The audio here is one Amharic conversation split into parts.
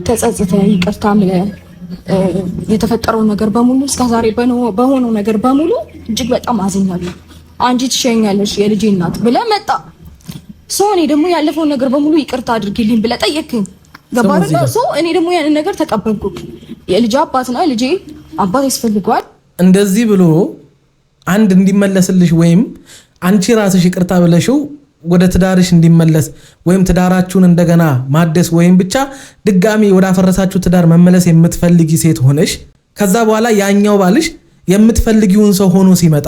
ተጸጽተ ይቅርታ የተፈጠረው ነገር በሙሉ እስከዛሬ በሆነው ነገር በሙሉ እጅግ በጣም አዝኛለሁ። አንቺ ትሸኛለሽ የልጄ እናት ብለህ መጣ ሰው። እኔ ደግሞ ያለፈው ነገር በሙሉ ይቅርታ አድርግልኝ ብለህ ጠየቅኝ። ገባህ ሰው። እኔ ደግሞ ያንን ነገር ተቀበልኩ። የልጄ አባት ነው፣ ልጄ አባት ያስፈልገዋል። እንደዚህ ብሎ አንድ እንዲመለስልሽ ወይም አንቺ ራስሽ ይቅርታ ብለሽው ወደ ትዳርሽ እንዲመለስ ወይም ትዳራችሁን እንደገና ማደስ ወይም ብቻ ድጋሚ ወደ አፈረሳችሁ ትዳር መመለስ የምትፈልጊ ሴት ሆነሽ ከዛ በኋላ ያኛው ባልሽ የምትፈልጊውን ሰው ሆኖ ሲመጣ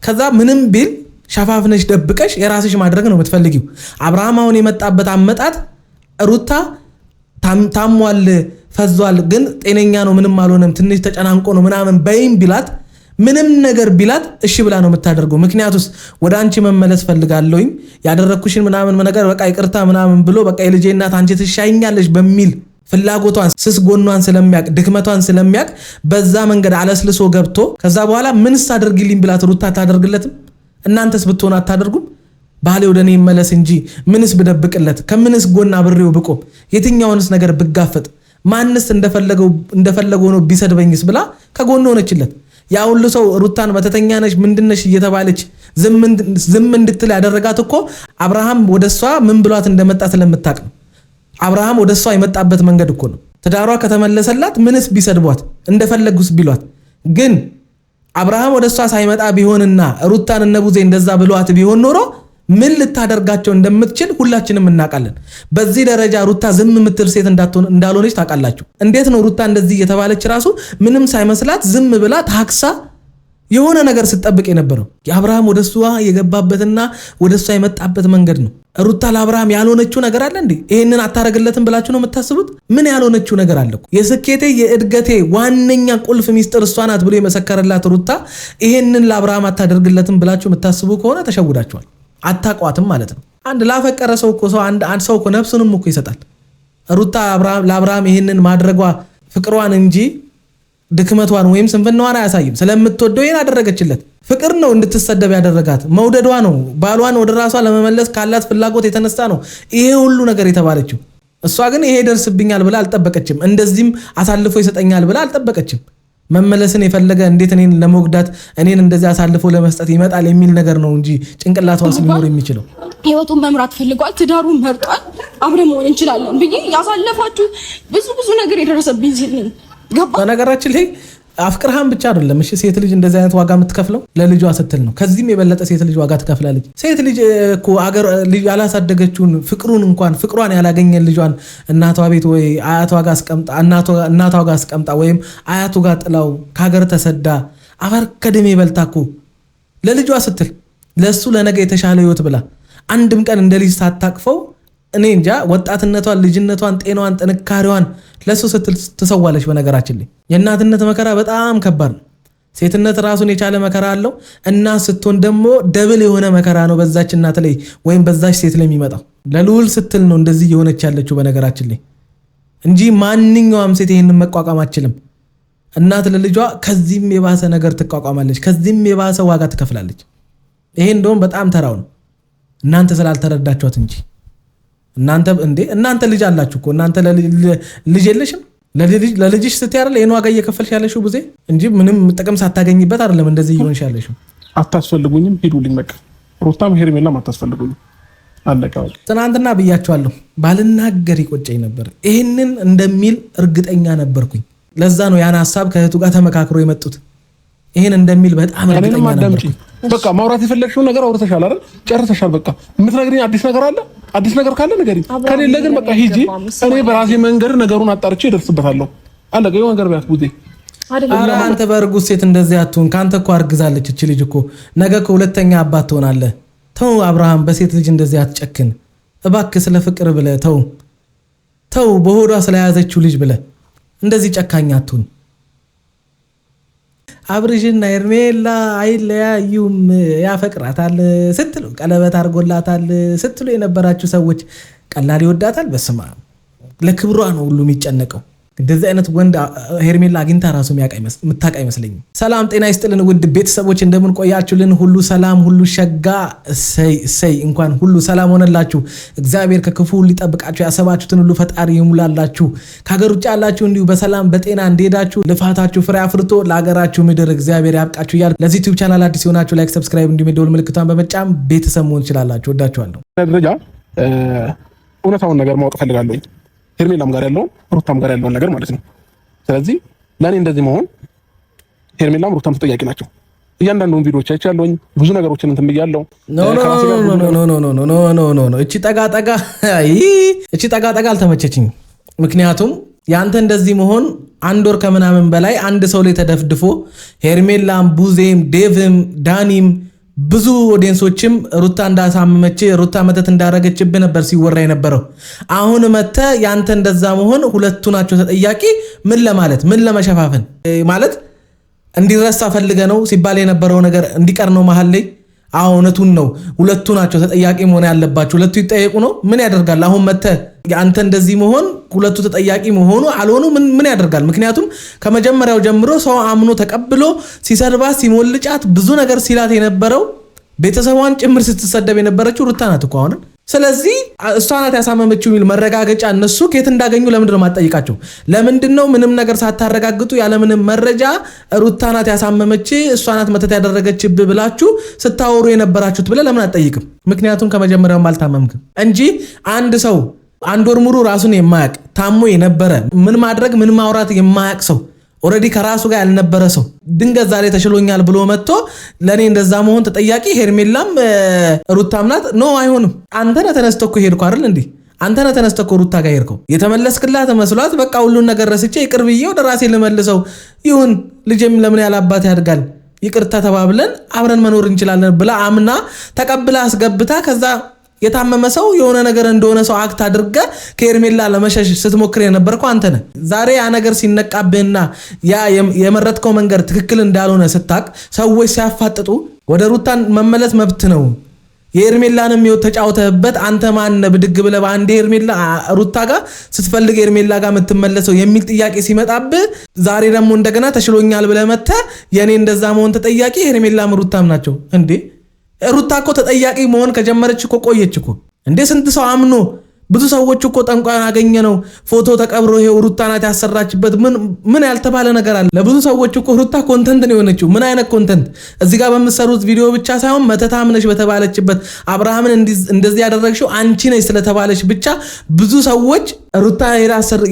ከዛ ምንም ቢል ሸፋፍነሽ ደብቀሽ የራስሽ ማድረግ ነው የምትፈልጊው። አብርሃም አሁን የመጣበት አመጣጥ ሩታ ታሟል ፈዟል ግን ጤነኛ ነው ምንም አልሆነም ትንሽ ተጨናንቆ ነው ምናምን በይም ቢላት ምንም ነገር ቢላት እሺ ብላ ነው የምታደርገው። ምክንያቱስ ወደ አንቺ መመለስ ፈልጋለሁኝ ያደረኩሽን ምናምን ነገር በቃ ይቅርታ ምናምን ብሎ በቃ የልጄ እናት አንቺ ትሻይኛለሽ በሚል ፍላጎቷን ስስ ጎኗን ስለሚያቅ ድክመቷን ስለሚያቅ በዛ መንገድ አለስልሶ ገብቶ ከዛ በኋላ ምንስ አድርግልኝ ብላት ሩታ ታደርግለትም? እናንተስ ብትሆን አታደርጉም? ባሌ ወደኔ ይመለስ እንጂ ምንስ ብደብቅለት ከምንስ ጎና ብሬው ብቆም የትኛውንስ ነገር ብጋፈጥ ማንስ እንደፈለገው ነው ቢሰድበኝስ ብላ ከጎን ሆነችለት። ያ ሁሉ ሰው ሩታን መተተኛ ነሽ ምንድነሽ እየተባለች ዝም እንድትል ያደረጋት እኮ አብርሃም ወደሷ ምን ብሏት እንደመጣ ስለምታቅ ነው። አብርሃም ወደሷ የመጣበት መንገድ እኮ ነው። ትዳሯ ከተመለሰላት ምንስ ቢሰድቧት እንደፈለጉስ ቢሏት ግን አብርሃም ወደሷ ሳይመጣ ቢሆንና ሩታን እነቡዜ እንደዛ ብሏት ቢሆን ኖሮ ምን ልታደርጋቸው እንደምትችል ሁላችንም እናውቃለን። በዚህ ደረጃ ሩታ ዝም የምትል ሴት እንዳልሆነች ታውቃላችሁ። እንዴት ነው ሩታ እንደዚህ እየተባለች ራሱ ምንም ሳይመስላት ዝም ብላ ታክሳ የሆነ ነገር ስትጠብቅ የነበረው? የአብርሃም ወደሷ የገባበትና ወደሷ የመጣበት መንገድ ነው። ሩታ ለአብርሃም ያልሆነችው ነገር አለ እንዴ? ይሄንን አታረግለትም ብላችሁ ነው የምታስቡት? ምን ያልሆነችው ነገር አለ? የስኬቴ የእድገቴ ዋነኛ ቁልፍ ሚስጥር እሷ ናት ብሎ የመሰከረላት ሩታ ይሄንን ለአብርሃም አታደርግለትም ብላችሁ የምታስቡ ከሆነ ተሸውዳችኋል። አታቋትም ማለት ነው። አንድ ላፈቀረ ሰው እኮ አንድ ሰው እኮ ነፍሱንም እኮ ይሰጣል። ሩታ ለአብርሃም ይሄንን ማድረጓ ፍቅሯን እንጂ ድክመቷን ወይም ስንፍናዋን አያሳይም። ስለምትወደው ይሄን አደረገችለት። ፍቅር ነው እንድትሰደብ ያደረጋት፣ መውደዷ ነው። ባሏን ወደ ራሷ ለመመለስ ካላት ፍላጎት የተነሳ ነው ይሄ ሁሉ ነገር የተባለችው። እሷ ግን ይሄ ደርስብኛል ብላ አልጠበቀችም። እንደዚህም አሳልፎ ይሰጠኛል ብላ አልጠበቀችም። መመለስን የፈለገ እንዴት እኔን ለመጉዳት እኔን እንደዚህ አሳልፎ ለመስጠት ይመጣል የሚል ነገር ነው እንጂ ጭንቅላቷ ሊኖር የሚችለው ህይወቱን መምራት ፈልጓል። ትዳሩን መርጧል። አብረን መሆን እንችላለን ብዬ ያሳለፋችሁ ብዙ ነገር የደረሰብኝ ሴት ነኝ። በነገራችን ላይ አፍቅርሃም ብቻ አይደለም እሺ ሴት ልጅ እንደዚህ አይነት ዋጋ የምትከፍለው ለልጇ ስትል ነው። ከዚህም የበለጠ ሴት ልጅ ዋጋ ትከፍላለች። ሴት ልጅ እኮ አገር ልጅ ያላሳደገችውን ፍቅሯን ያላገኘን ልጇን እናቷ ቤት ወይ አያቷ ጋር አስቀምጣ እናቷ ጋር አስቀምጣ ወይም አያቱ ጋር ጥላው ከሀገር ተሰዳ አፈር ከደሜ በልታ እኮ ለልጇ ስትል ለሱ ለነገ የተሻለ ህይወት ብላ አንድም ቀን እንደ ልጅ ሳታቅፈው እኔ እንጃ ወጣትነቷን ልጅነቷን ጤናዋን ጥንካሬዋን ለሱ ስትል ትሰዋለች። በነገራችን ላይ የእናትነት መከራ በጣም ከባድ ነው። ሴትነት ራሱን የቻለ መከራ አለው እና ስትሆን ደግሞ ደብል የሆነ መከራ ነው በዛች እናት ላይ ወይም በዛች ሴት ላይ የሚመጣው። ለልዑል ስትል ነው እንደዚህ የሆነች ያለችው በነገራችን ላይ እንጂ ማንኛውም ሴት ይሄንን መቋቋም አትችልም። እናት ለልጇ ከዚህም የባሰ ነገር ትቋቋማለች፣ ከዚህም የባሰ ዋጋ ትከፍላለች። ይሄ እንደውም በጣም ተራው ነው እናንተ ስላልተረዳችኋት እንጂ እናንተ ልጅ አላችሁ እኮ እናንተ ልጅ የለሽም? ለልጅሽ ስትይ አይደል የኔ ዋጋ እየከፈልሽ ያለሽው ብዙ እንጂ ምንም ጥቅም ሳታገኝበት አይደለም እንደዚህ እየሆንሽ ያለሽው። አታስፈልጉኝም ሄዱልኝ በቃ ሩታም ሄርሜላም አታስፈልጉኝም አለቀ። ትናንትና ብያቸዋለሁ ባልናገር ይቆጨኝ ነበር። ይሄንን እንደሚል እርግጠኛ ነበርኩኝ። ለዛ ነው ያን ሐሳብ ከእህቱ ጋር ተመካክሮ የመጡት። ይሄን እንደሚል በጣም እርግጠኛ ነበርኩኝ። በቃ ማውራት የፈለግሽው ነገር አውርተሻል አይደል? ጨርሰሻል። በቃ የምትነግሪኝ አዲስ ነገር አለ? አዲስ ነገር ካለ ንገሪኝ። ከሌለ ግን በቃ ሂጂ። እኔ በራሴ መንገድ ነገሩን አጣርቼ እደርስበታለሁ። አለቀ። የሆነ ነገር ቢያት ቡዜ ኧረ አንተ በእርጉዝ ሴት እንደዚህ አትሁን። ካንተ እኮ አርግዛለች እቺ ልጅ እኮ ነገ እኮ ሁለተኛ አባት ትሆናለህ። ተው አብርሃም፣ በሴት ልጅ እንደዚህ አትጨክን እባክህ። ስለ ፍቅር ብለህ ተው በሆዷ ስለያዘችው ልጅ ብለህ እንደዚህ ጨካኝ አትሁን። አብርሽና ሄርሜላ አይለያዩም ያፈቅራታል ስትሉ ቀለበት አድርጎላታል ስትሉ የነበራችሁ ሰዎች ቀላል ይወዳታል። በስማ ለክብሯ ነው ሁሉ የሚጨነቀው። እንደዚህ አይነት ወንድ ሄርሜላ አግኝታ ራሱ የምታውቅ አይመስለኝም። ሰላም ጤና ይስጥልን ውድ ቤተሰቦች እንደምን ቆያችሁልን? ሁሉ ሰላም ሁሉ ሸጋ እሰይ እንኳን ሁሉ ሰላም ሆነላችሁ። እግዚአብሔር ከክፉ ሊጠብቃችሁ ያሰባችሁትን ሁሉ ፈጣሪ ይሙላላችሁ። ከሀገር ውጭ ያላችሁ እንዲሁ በሰላም በጤና እንደሄዳችሁ ልፋታችሁ ፍሬ አፍርቶ ለሀገራችሁ ምድር እግዚአብሔር ያብቃችሁ እያል ለዚህ ዩቲዩብ ቻናል አዲስ የሆናችሁ ላይክ፣ ሰብስክራይብ እንዲሁም የደወል ምልክቷን በመጫን ቤተሰብ መሆን ትችላላችሁ። ወዳችኋለሁ። ደረጃ እውነታውን ነገር ማወቅ ፈልጋለሁ። ሄርሜላም ጋር ያለውን ሩታም ጋር ያለውን ነገር ማለት ነው። ስለዚህ ለእኔ እንደዚህ መሆን ሄርሜላም ሩታም ተጠያቂ ናቸው። እያንዳንዱን ቪዲዮዎች አይቻለሁኝ፣ ብዙ ነገሮችን እንትን ብያለሁ። እቺ ጠጋ አልተመቸችኝም። ምክንያቱም ያንተ እንደዚህ መሆን አንድ ወር ከምናምን በላይ አንድ ሰው ላይ ተደፍድፎ ሄርሜላም ቡዜም ዴቭም ዳኒም ብዙ ኦዲየንሶችም ሩታ እንዳሳመመች ሩታ መተት እንዳረገችብህ ነበር ሲወራ የነበረው። አሁን መተ ያንተ እንደዛ መሆን ሁለቱ ናቸው ተጠያቂ። ምን ለማለት ምን ለመሸፋፈን ማለት እንዲረሳ ፈልገ ነው ሲባል የነበረው ነገር እንዲቀር ነው መሀል ላይ። እውነቱን ነው። ሁለቱ ናቸው ተጠያቂ መሆን ያለባቸው። ሁለቱ ይጠየቁ ነው። ምን ያደርጋል አሁን መተ አንተ እንደዚህ መሆን ሁለቱ ተጠያቂ መሆኑ አልሆኑ ምን ያደርጋል? ምክንያቱም ከመጀመሪያው ጀምሮ ሰው አምኖ ተቀብሎ ሲሰድባት ሲሞልጫት ብዙ ነገር ሲላት የነበረው ቤተሰቧን ጭምር ስትሰደብ የነበረችው ሩታ ናት እኮ አሁን። ስለዚህ እሷ ናት ያሳመመችው የሚል መረጋገጫ እነሱ ከየት እንዳገኙ ለምንድን ነው የማትጠይቃቸው? ለምንድን ነው ምንም ነገር ሳታረጋግጡ ያለምንም መረጃ ሩታ ናት ያሳመመች እሷ ናት መተት ያደረገችብህ ብላችሁ ስታወሩ የነበራችሁት ብለህ ለምን አትጠይቅም? ምክንያቱም ከመጀመሪያውም አልታመምክም እንጂ አንድ ሰው አንድ ወር ሙሉ ራሱን የማያውቅ ታሞ የነበረ ምን ማድረግ ምን ማውራት የማያውቅ ሰው ኦልሬዲ ከራሱ ጋር ያልነበረ ሰው ድንገት ዛሬ ተሽሎኛል ብሎ መጥቶ ለኔ እንደዛ መሆን ተጠያቂ ሄርሜላም ሩታም ናት? ኖ አይሆንም። አንተ ነህ ተነስተህ እኮ ሄድኩ አይደል እንዴ? አንተ ነህ ተነስተህ እኮ ሩታ ጋር ሄድከው የተመለስክላት መስሏት በቃ ሁሉን ነገር ረስቼ ይቅር ብዬ ወደ ራሴ ልመልሰው ይሁን ልጄም ለምን ያላባት ያድጋል ይቅርታ ተባብለን አብረን መኖር እንችላለን ብላ አምና ተቀብላ አስገብታ ከዛ የታመመ ሰው የሆነ ነገር እንደሆነ ሰው አክት አድርገ ከሄርሜላ ለመሸሽ ስትሞክር የነበርከው አንተ ነህ። ዛሬ ያ ነገር ሲነቃብህና ያ የመረጥከው መንገድ ትክክል እንዳልሆነ ስታቅ ሰዎች ሲያፋጥጡ ወደ ሩታን መመለስ መብት ነው። የሄርሜላንም ይወት ተጫውተህበት አንተ ማን ብድግ ብለህ በአንድ ሄርሜላ ሩታ ጋር ስትፈልግ ሄርሜላ ጋር የምትመለሰው የሚል ጥያቄ ሲመጣብህ ዛሬ ደግሞ እንደገና ተሽሎኛል ብለህ መተህ የኔ እንደዛ መሆን ተጠያቂ ሄርሜላም ሩታም ናቸው እንዴ? ሩታ እኮ ተጠያቂ መሆን ከጀመረች እኮ ቆየች እኮ እንዴ። ስንት ሰው አምኖ ብዙ ሰዎች እኮ ጠንቋን አገኘ ነው ፎቶ ተቀብሮ ይሄው ሩታ ናት ያሰራችበት ምን ያልተባለ ነገር አለ? ለብዙ ሰዎች እኮ ሩታ ኮንተንት ነው የሆነችው። ምን አይነት ኮንተንት? እዚህ ጋር በምትሰሩት ቪዲዮ ብቻ ሳይሆን መተታም ነሽ በተባለችበት አብርሃምን እንደዚህ ያደረግሽው አንቺ ነሽ ስለተባለች ብቻ ብዙ ሰዎች ሩታ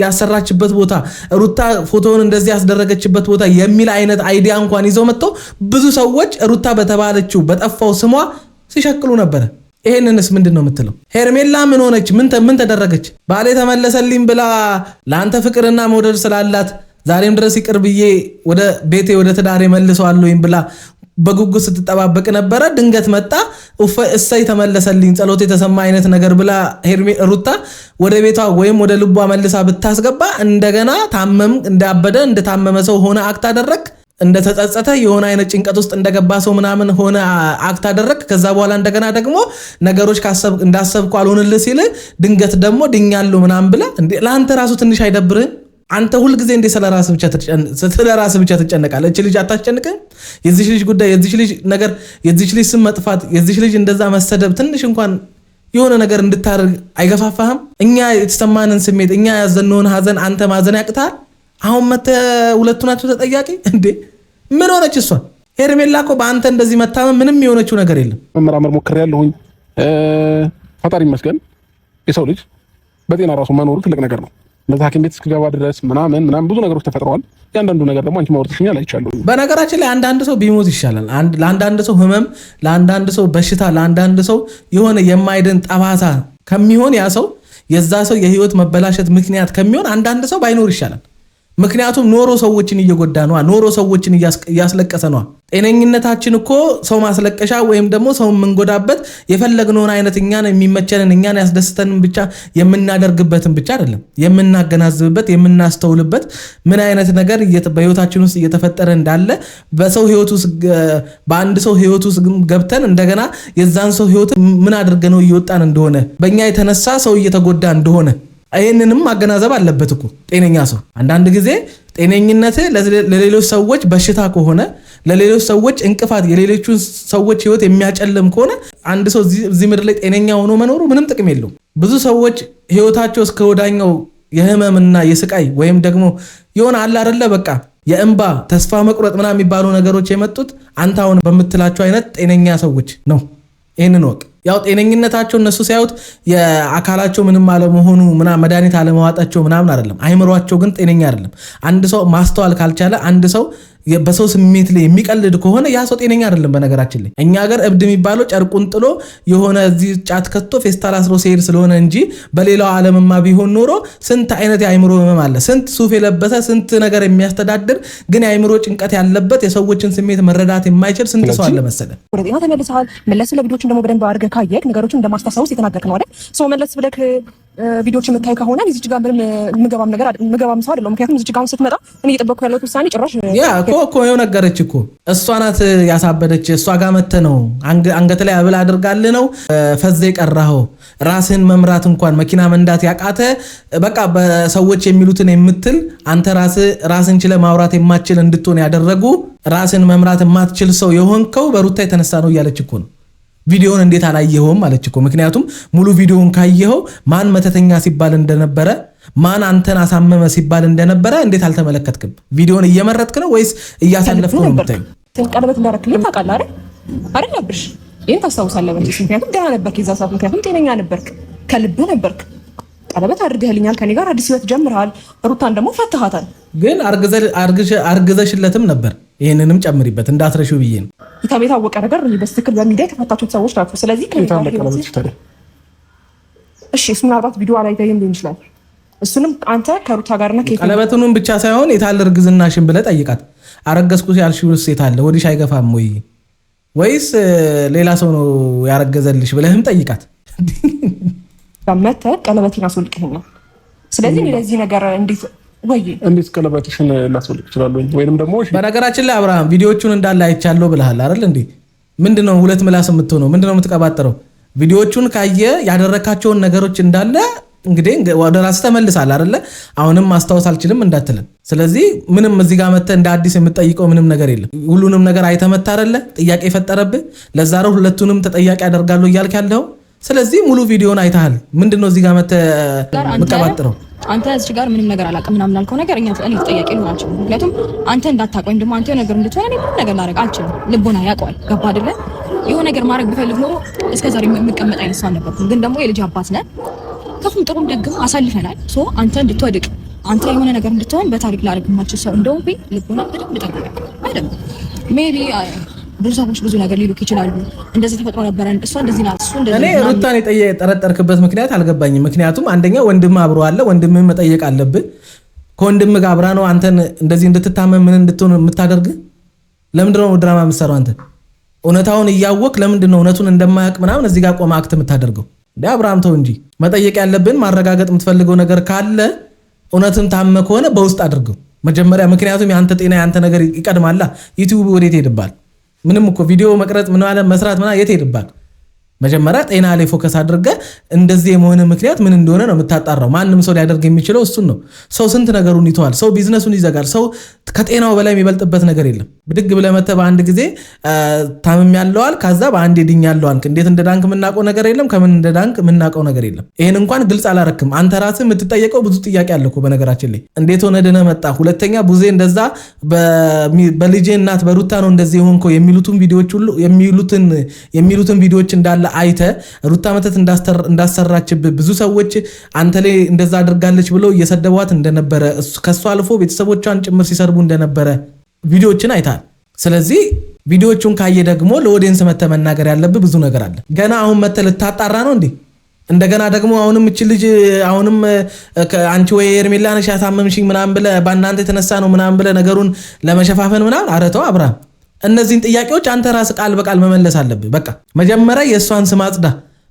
ያሰራችበት ቦታ ሩታ ፎቶውን እንደዚህ ያስደረገችበት ቦታ የሚል አይነት አይዲያ እንኳን ይዘው መጥተው ብዙ ሰዎች ሩታ በተባለችው በጠፋው ስሟ ሲሸቅሉ ነበረ። ይሄንንስ ምንድን ነው የምትለው? ሄርሜላ ምን ሆነች? ምን ተደረገች? ባሌ ተመለሰልኝ ብላ ለአንተ ፍቅርና መውደድ ስላላት ዛሬም ድረስ ይቅር ብዬ ወደ ቤቴ ወደ ትዳሬ መልሰዋለሁኝ ብላ በጉጉት ስትጠባበቅ ነበረ። ድንገት መጣ እሰይ ተመለሰልኝ ጸሎት የተሰማ አይነት ነገር ብላ ሩታ ወደ ቤቷ ወይም ወደ ልቧ መልሳ ብታስገባ እንደገና ታመም እንዳበደ እንደታመመ ሰው ሆነ አክት አደረግ እንደተጸጸተ የሆነ አይነት ጭንቀት ውስጥ እንደገባ ሰው ምናምን ሆነ አክት አደረግ። ከዛ በኋላ እንደገና ደግሞ ነገሮች እንዳሰብኩ አልሆንልህ ሲል ድንገት ደግሞ ድኛለሁ ምናምን ብላ እንዴ ለአንተ ራሱ ትንሽ አይደብርህም? አንተ ሁልጊዜ እንዴ ስለራስህ ብቻ ትጨነቃለህ። እቺ ልጅ አታስጨንቅም? የዚህ ልጅ ጉዳይ የዚህ ልጅ ነገር የዚህ ልጅ ስም መጥፋት የዚህ ልጅ እንደዛ መሰደብ ትንሽ እንኳን የሆነ ነገር እንድታደርግ አይገፋፋህም? እኛ የተሰማንን ስሜት እኛ ያዘነውን ሀዘን አንተ ማዘን ያቅታል? አሁን መተ ሁለቱ ናቸው ተጠያቂ እንዴ? ምን ሆነች እሷ? ሄርሜላ እኮ በአንተ እንደዚህ መታመም ምንም የሆነችው ነገር የለም። መመራመር ሞክሬያለሁኝ። ፈጣሪ ይመስገን የሰው ልጅ በጤና ራሱ መኖሩ ትልቅ ነገር ነው። ለዛ ሐኪም ቤት እስክገባ ድረስ ምናምን ብዙ ነገሮች ተፈጥረዋል። ያንዳንዱ ነገር ደግሞ አንቺ ማውራትሽኛል አይቻለሁ። በነገራችን ላይ አንዳንድ ሰው ቢሞት ይሻላል። ለአንዳንድ ሰው ህመም፣ ለአንዳንድ ሰው በሽታ፣ ለአንዳንድ ሰው የሆነ የማይድን ጠባሳ ከሚሆን ያ ሰው የዛ ሰው የህይወት መበላሸት ምክንያት ከሚሆን አንዳንድ ሰው ባይኖር ይሻላል። ምክንያቱም ኖሮ ሰዎችን እየጎዳ ነዋ፣ ኖሮ ሰዎችን እያስለቀሰ ነዋ። ጤነኝነታችን እኮ ሰው ማስለቀሻ ወይም ደግሞ ሰው የምንጎዳበት የፈለግነውን አይነት እኛን የሚመቸንን እኛን ያስደስተንን ብቻ የምናደርግበትን ብቻ አይደለም፣ የምናገናዝብበት የምናስተውልበት ምን አይነት ነገር በህይወታችን ውስጥ እየተፈጠረ እንዳለ በሰው ህይወት ውስጥ በአንድ ሰው ህይወት ውስጥ ገብተን እንደገና የዛን ሰው ህይወት ምን አድርገነው እየወጣን እንደሆነ በእኛ የተነሳ ሰው እየተጎዳ እንደሆነ ይህንንም ማገናዘብ አለበት እኮ ጤነኛ ሰው። አንዳንድ ጊዜ ጤነኝነት ለሌሎች ሰዎች በሽታ ከሆነ ለሌሎች ሰዎች እንቅፋት የሌሎቹን ሰዎች ህይወት የሚያጨልም ከሆነ አንድ ሰው እዚህ ምድር ላይ ጤነኛ ሆኖ መኖሩ ምንም ጥቅም የለውም። ብዙ ሰዎች ህይወታቸው እስከ ወዳኛው የህመምና የስቃይ ወይም ደግሞ የሆነ አለ አይደለ በቃ የእንባ ተስፋ መቁረጥ ምናምን የሚባሉ ነገሮች የመጡት አንተ አሁን በምትላቸው አይነት ጤነኛ ሰዎች ነው። ይህንን ወቅ ያው ጤነኝነታቸው እነሱ ሲያዩት የአካላቸው ምንም አለመሆኑ ምናምን መድኃኒት አለማዋጣቸው ምናምን አይደለም። አይምሯቸው ግን ጤነኛ አይደለም። አንድ ሰው ማስተዋል ካልቻለ አንድ ሰው በሰው ስሜት ላይ የሚቀልድ ከሆነ ያ ሰው ጤነኛ አይደለም። በነገራችን ላይ እኛ ሀገር እብድ የሚባለው ጨርቁን ጥሎ የሆነ እዚህ ጫት ከቶ ፌስታል አስሮ ሲሄድ ስለሆነ እንጂ በሌላው ዓለምማ ቢሆን ኖሮ ስንት አይነት የአይምሮ ህመም አለ። ስንት ሱፍ የለበሰ ስንት ነገር የሚያስተዳድር ግን የአይምሮ ጭንቀት ያለበት የሰዎችን ስሜት መረዳት የማይችል ስንት ሰው አለ መሰለ። ወደ ጤና ተመልሰሃል። መለስ ለቪዲዮችን ደግሞ በደንብ አድርገህ ካየህ ነገሮችን እንደማስታወስ የተናገርክ ነው አይደል? ሰው መለስ ብለህ ቪዲዮዎች የምታይ ከሆነ እዚህ ጋር ምንም ምገባም ሰው አይደለም። ምክንያቱም እዚህ ጋር ስትመጣ እኔ እየጠበቅኩ ያለሁት ውሳኔ ጭራሽ እኮ የሆነ ነገረች እኮ እሷ ናት ያሳበደች። እሷ ጋር መተህ ነው አንገት ላይ አብል አድርጋልህ ነው ፈዘ የቀራኸው። ራስህን መምራት እንኳን መኪና መንዳት ያቃተ በቃ በሰዎች የሚሉትን የምትል አንተ ራስን ችለህ ማውራት የማትችል እንድትሆን ያደረጉ ራስን መምራት የማትችል ሰው የሆንከው በሩታ የተነሳ ነው እያለች እኮ ነው። ቪዲዮውን እንዴት አላየኸውም አለች እኮ። ምክንያቱም ሙሉ ቪዲዮውን ካየኸው ማን መተተኛ ሲባል እንደነበረ ማን አንተን አሳመመ ሲባል እንደነበረ እንዴት አልተመለከትክም? ቪዲዮውን እየመረጥክ ነው ወይስ እያሳለፍክ ነው የምታየው? ቀለበት እንዳደረክልኝ ታውቃለህ አይደል ነብርሽ? ይሄን ታስታውሳለህ በዚህ ምክንያቱም ደህና ነበርክ የዛ ሰዓት። ምክንያቱም ጤነኛ ነበርክ፣ ከልብ ነበርክ። ቀለበት አድርገህልኛል፣ ከኔ ጋር አዲስ ህይወት ጀምረሃል። ሩታን ደግሞ ፈትሃታል። ግን አርግዘሽለትም ነበር። ይሄንንም ጨምሪበት እንዳትረሺው ብዬ ነው። የታወቀ ነገር በስትክክል በሚዲያ የተፈታችሁት ሰዎች ናቸው። ስለዚህ እሺ እሱ ምናልባት ቪዲዮ ላይ ታይም ሊሆን ይችላል። እሱንም አንተ ከሩታ ጋርና ቀለበቱንም ብቻ ሳይሆን የታለ እርግዝናሽን ብለህ ጠይቃት። አረገዝኩ ያልሽውስ የታለ? ወዲሽ አይገፋም ወይ ወይስ ሌላ ሰው ነው ያረገዘልሽ ብለህም ጠይቃት። መተ ቀለበቴን አስወልቅልኛል። ስለዚህ ለዚህ ነገር እንዴት ቀለበትሽን ላስወልቅ እችላለሁ? ወይንም ደግሞ በነገራችን ላይ አብርሃም ቪዲዮቹን እንዳለ አይቻለሁ ብለሃል አይደል እንዴ? ምንድነው ሁለት ምላስ የምትሆነው? ምንድነው የምትቀባጥረው? ቪዲዮቹን ካየ ያደረካቸውን ነገሮች እንዳለ እንግዲህ ወደ ራስህ ተመልሳል አይደለ? አሁንም ማስታወስ አልችልም እንዳትልን። ስለዚህ ምንም እዚህ ጋር መተህ እንደ አዲስ የምትጠይቀው ምንም ነገር የለም። ሁሉንም ነገር አይተመታ አይደለ? ጥያቄ የፈጠረብህ ለዛ ነው ሁለቱንም ተጠያቂ አደርጋለሁ እያልክ ያለው። ስለዚህ ሙሉ ቪዲዮን አይተሃል። ምንድነው እዚህ ጋር መተህ የምትቀባጥረው? አንተ እዚህ ጋር ምንም ነገር አላውቅም ምናምን አልከው ነገር እኔ ተጠያቂ ልሆን አልችልም። ምክንያቱም አንተ እንዳታውቅ ወይም ደግሞ አንተ ነገር እንድትሆን እኔ ምንም ነገር ላደርግ አልችልም። ልቦና ያውቀዋል። ገባ አይደለ? የሆነ ነገር ማድረግ ብፈልግ ኖሮ እስከዛሬ የምቀመጥ አይነት ሰው አልነበርኩም። ግን ደግሞ የልጅ አባት ነህ። ከፉም ጥሩም ደግም አሳልፈናል። ሶ አንተ እንድትወድቅ አንተ የሆነ ነገር እንድትሆን በታሪክ ላደርግ የማልችል ሰው እንደሆንኩኝ ልቦና በደንብ ጠንቀቅ አይደለም። ሜቢ ብዙ ሰዎች ብዙ ነገር ሊሉክ ይችላሉ። እንደዚህ ተፈጥሮ ነበረን እሷ እንደዚህ ናት እሱ እንደዚህ እኔ ሩታን የጠረጠርክበት ምክንያት አልገባኝም። ምክንያቱም አንደኛ ወንድም አብሮ አለ፣ ወንድም መጠየቅ አለብህ። ከወንድም ጋር አብራ ነው አንተን እንደዚህ እንድትታመም ምን እንድትሆን የምታደርግ? ለምንድን ነው ድራማ የምትሰራው አንተ? እውነታውን እያወቅ ለምንድን ነው እውነቱን እንደማያውቅ ምናምን እዚህ ጋር ቆመ አክት የምታደርገው? እንደ አብርሃም ተው እንጂ። መጠየቅ ያለብን ማረጋገጥ የምትፈልገው ነገር ካለ እውነትን ታመ ከሆነ በውስጥ አድርገው መጀመሪያ። ምክንያቱም የአንተ ጤና የአንተ ነገር ይቀድማላ። ዩቲዩብ ወዴት ሄድባል? ምንም እኮ ቪዲዮ መቅረጽ ምን ማለት መስራት ምናምን የት ሄድባል? መጀመሪያ ጤና ላይ ፎከስ አድርገህ እንደዚህ የመሆን ምክንያት ምን እንደሆነ ነው የምታጣራው። ማንም ሰው ሊያደርግ የሚችለው እሱን ነው። ሰው ስንት ነገሩን ይተዋል። ሰው ቢዝነሱን ይዘጋል። ሰው ከጤናው በላይ የሚበልጥበት ነገር የለም። ብድግ ብለህ መተህ በአንድ ጊዜ ታምም ያለዋል ከዛ በአንድ ድኝ ያለዋል። እንዴት እንደዳንክ የምናውቀው ነገር የለም። ከምን እንደዳንክ የምናውቀው ነገር የለም። ይሄን እንኳን ግልጽ አላረክም። አንተ ራስህ የምትጠየቀው ብዙ ጥያቄ አለ እኮ በነገራችን ላይ። እንዴት ሆነ ድነህ መጣ? ሁለተኛ ቡዜ እንደዛ በልጄ እናት በሩታ ነው እንደዚህ የሆንከው የሚሉትን ቪዲዮዎች ሁሉ የሚሉትን ቪዲዮዎች እንዳለ አይተ ሩታ መተት እንዳሰራችብህ ብዙ ሰዎች አንተ ላይ እንደዛ አድርጋለች ብለው እየሰደቧት እንደነበረ ከሷ አልፎ ቤተሰቦቿን ጭምር ሲሰርቡ እንደነበረ ቪዲዮዎችን አይታል። ስለዚህ ቪዲዮዎቹን ካየ ደግሞ ለኦዲየንስ መተህ መናገር ያለብህ ብዙ ነገር አለ። ገና አሁን መተህ ልታጣራ ነው እንዴ? እንደገና ደግሞ አሁንም እቺ ልጅ አሁንም አንቺ ወይ ሄርሜላ ነሽ ያሳመምሽኝ ምናምን ብለህ በእናንተ የተነሳ ነው ምናምን ብለህ ነገሩን ለመሸፋፈን ምናምን አረተው አብርሃም። እነዚህን ጥያቄዎች አንተ ራስ ቃል በቃል መመለስ አለብህ። በቃ መጀመሪያ የእሷን ስም አጽዳ።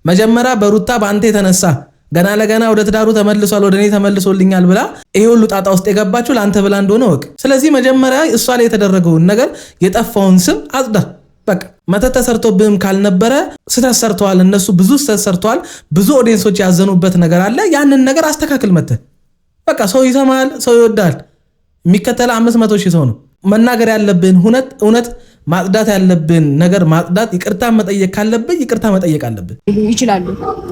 መጀመሪያ በሩታ በአንተ የተነሳ ገና ለገና ወደ ትዳሩ ተመልሷል ወደ እኔ ተመልሶልኛል ብላ ይሄ ሁሉ ጣጣ ውስጥ የገባችው ለአንተ ብላ እንደሆነ ወቅ። ስለዚህ መጀመሪያ እሷ ላይ የተደረገውን ነገር የጠፋውን ስም አጽዳ። በቃ መተት ተሰርቶብህም ካልነበረ ስህተት ሰርተዋል እነሱ ብዙ ስህተት ሰርተዋል ብዙ ኦዲየንሶች ያዘኑበት ነገር አለ ያንን ነገር አስተካክል መተህ በቃ ሰው ይሰማል ሰው ይወዳል የሚከተለ 500,000 ሰው ነው መናገር ያለብን እውነት ማጽዳት ያለብን ነገር ማጽዳት ይቅርታ መጠየቅ ካለብን ይቅርታ መጠየቅ አለብን ይችላሉ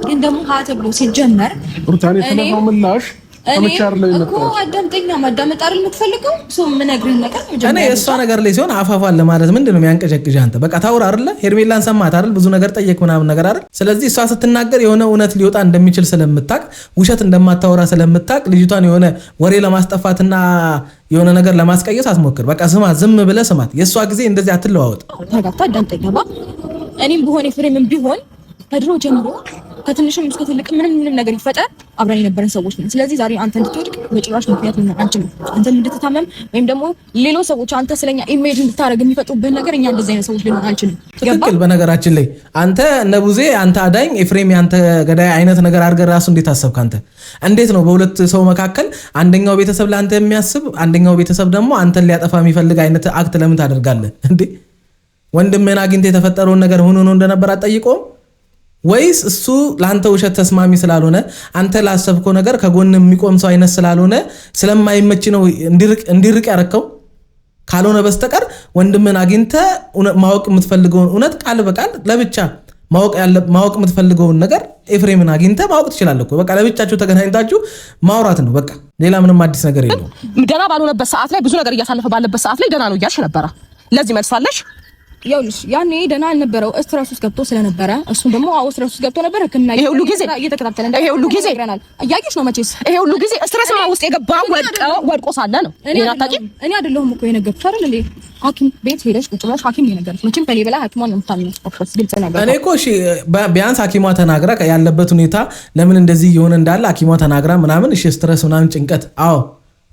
ግን ደግሞ ሀ ተብሎ ሲጀመር ሩታኔ ተነሳው ምላሽ ከመቻር ላይ እኮ አዳምጠኛ ማዳመጥ አይደል የምትፈልገው ሰው ምን ነግርህ ነገር እኔ እሷ ነገር ላይ ሲሆን አፋፋል ለማለት ምንድነው የሚያንቀጨቅጭ አንተ በቃ ታውራ አይደለ ሄርሜላን ሰማት አይደል ብዙ ነገር ጠየቅ ምናምን ነገር አይደል ስለዚህ እሷ ስትናገር የሆነ እውነት ሊወጣ እንደሚችል ስለምታቅ ውሸት እንደማታወራ ስለምታቅ ልጅቷን የሆነ ወሬ ለማስጠፋትና የሆነ ነገር ለማስቀየስ አትሞክር በቃ ስማት ዝም ብለህ ስማት የሷ ጊዜ እንደዚህ አትለዋወጥ ተረጋግታ አዳምጠኛ እኔም ቢሆን ፍሬምም ቢሆን ከድሮ ጀምሮ ከትንሽም እስከ ትልቅ ምንም ነገር ይፈጠር አብረን የነበረን ሰዎች ነን ስለዚህ ዛሬ አንተ እንድትወድቅ በጭራሽ ምክንያት ምን አንችልም አንተ እንድትታመም ወይም ደግሞ ሌሎች ሰዎች አንተ ስለኛ ኢሜጅ እንድታረግ የሚፈጡብህ ነገር እኛ እንደዚህ አይነት ሰዎች ልንሆን አንችልም ትክክል በነገራችን ላይ አንተ ነቡዜ አንተ አዳኝ ኤፍሬም ያንተ ገዳይ አይነት ነገር አድርገህ ራሱ እንዴት አሰብክ አንተ እንዴት ነው በሁለት ሰው መካከል አንደኛው ቤተሰብ ለአንተ የሚያስብ አንደኛው ቤተሰብ ደግሞ አንተን ሊያጠፋ የሚፈልግ አይነት አክት ለምን ታደርጋለህ እንዴ ወንድምህን አግኝተህ የተፈጠረውን ነገር ሆኖ ነው እንደነበር አትጠይቀውም ወይስ እሱ ላንተ ውሸት ተስማሚ ስላልሆነ አንተ ላሰብከው ነገር ከጎን የሚቆም ሰው አይነት ስላልሆነ ስለማይመች ነው እንዲርቅ ያረከው ካልሆነ በስተቀር ወንድምን አግኝተ ማወቅ የምትፈልገውን እውነት ቃል በቃል ለብቻ ማወቅ የምትፈልገውን ነገር ኤፍሬምን አግኝተ ማወቅ ትችላለህ እኮ በቃ ለብቻችሁ ተገናኝታችሁ ማውራት ነው በቃ ሌላ ምንም አዲስ ነገር የለውም ደና ባልሆነበት ሰዓት ላይ ብዙ ነገር እያሳለፈ ባለበት ሰዓት ላይ ደና ነው እያልሽ ነበረ ለዚህ መልሳለሽ ያውልሽ ያኔ ደና አልነበረው ስትረስ ውስጥ ገብቶ ስለነበረ እሱም ደግሞ ስትረስ ውስጥ ገብቶ ነበር ህክምና ይሄ ሁሉ ጊዜ እየተከታተለ ይሄ ሁሉ ጊዜ ይረናል እያየሽ ነው መቼስ ይሄ ሁሉ ጊዜ ስትረስ ውስጥ የገባው ወድቆ ሳለ ነው እኔ አይደለሁም እኮ የነገርኩሽ አይደል እንዴ ሐኪም ቤት ሄደሽ ቁጭ ብለሽ ሐኪም የነገርኩሽ መቼም ከኔ በላይ ሐኪሟን ነው የምታምነው ግልጽ ነገር እኔ እኮ እሺ ቢያንስ ሐኪሟ ተናግራ ያለበት ሁኔታ ለምን እንደዚህ እየሆነ እንዳለ ሐኪሟ ተናግራ ምናምን እሺ ስትረስ ምናምን ጭንቀት አዎ